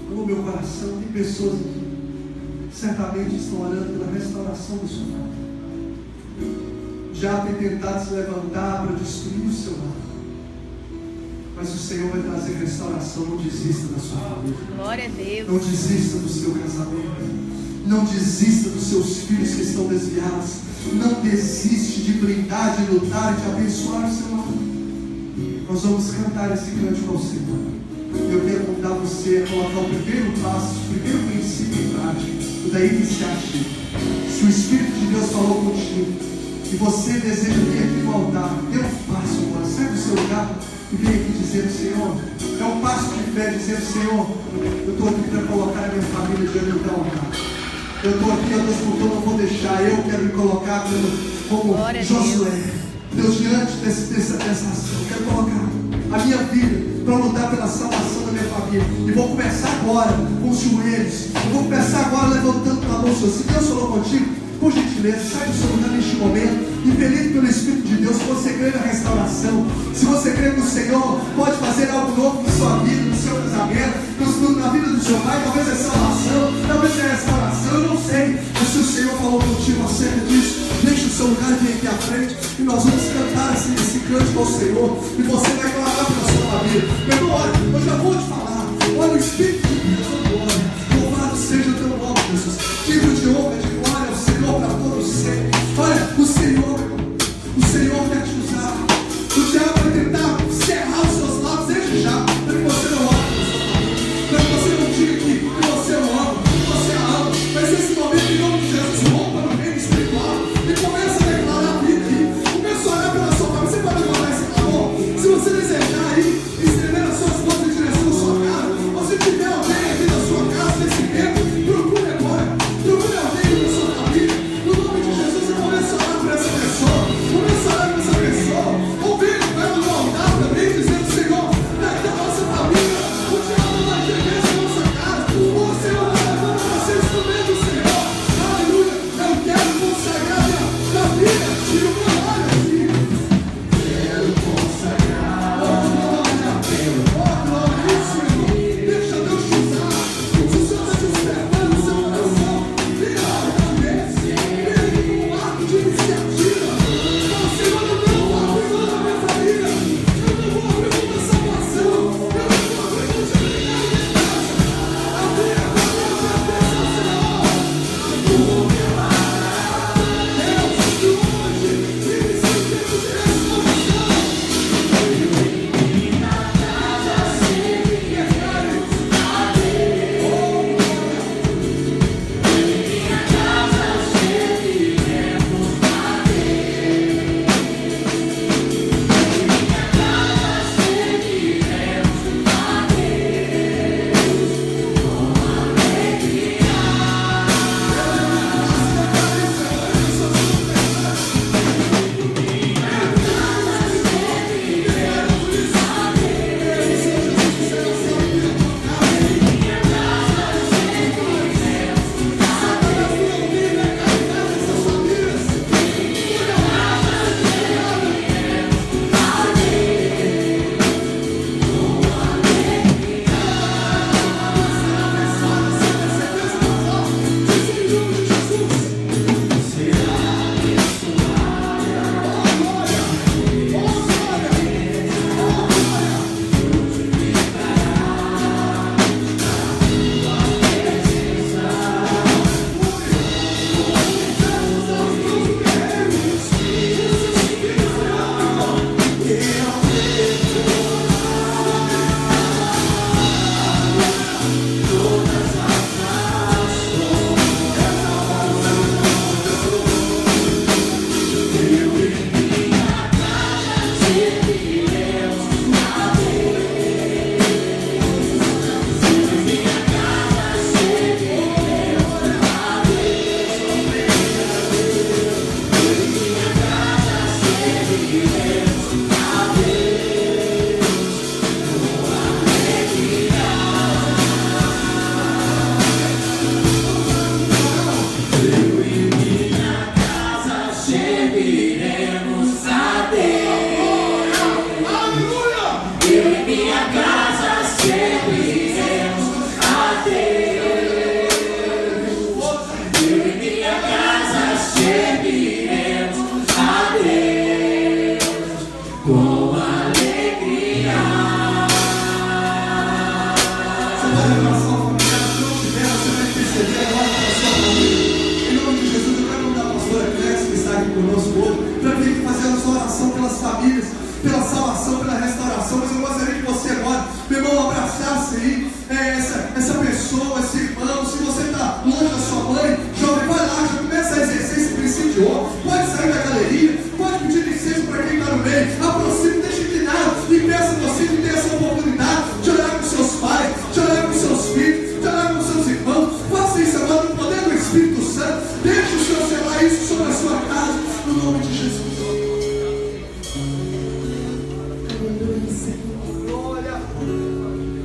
falou meu coração. Tem pessoas aqui que certamente estão orando pela restauração da sua família. Já tem tentado se levantar para destruir o seu lar, mas o Senhor vai trazer restauração. Não desista da sua família. Glória a Deus. Não desista do seu casamento. Não desista dos seus filhos que estão desviados. Não desiste de blindar, de lutar, de abençoar o seu lar. Nós vamos cantar esse cântico ao Senhor. Eu quero convidar você a colocar o primeiro passo, o primeiro princípio em prática, o da iniciativa. Se o Espírito de Deus falou contigo e você deseja vir aqui no altar, dê um passo agora. Sai do seu lugar e vem aqui dizendo: Senhor, é um passo de fé, dizendo: Senhor, eu estou aqui para colocar a minha família diante do teu altar. Eu estou aqui, ó Deus, porque eu não vou deixar. Eu quero me colocar como Josué, Deus, diante dessa ação. Eu quero colocar a minha vida para lutar pela salvação da minha família. E vou começar agora com os joelhos. Eu vou começar agora levantando a mão. Se Deus falou contigo, por gentileza, sai do seu lugar neste momento, impelido pelo Espírito de Deus. Se você crê na restauração, se você crê que o Senhor pode fazer algo novo na sua vida, no seu casamento, na vida do seu pai, talvez é salvação, talvez é restauração, eu não sei. Mas se o Senhor falou contigo acerca disso, deixa o seu lugar e vem aqui à frente, e nós vamos cantar esse cântico ao Senhor, e você vai clamar pela sua família. Meu irmão, olha, eu já vou te falar. Olha, o Espírito de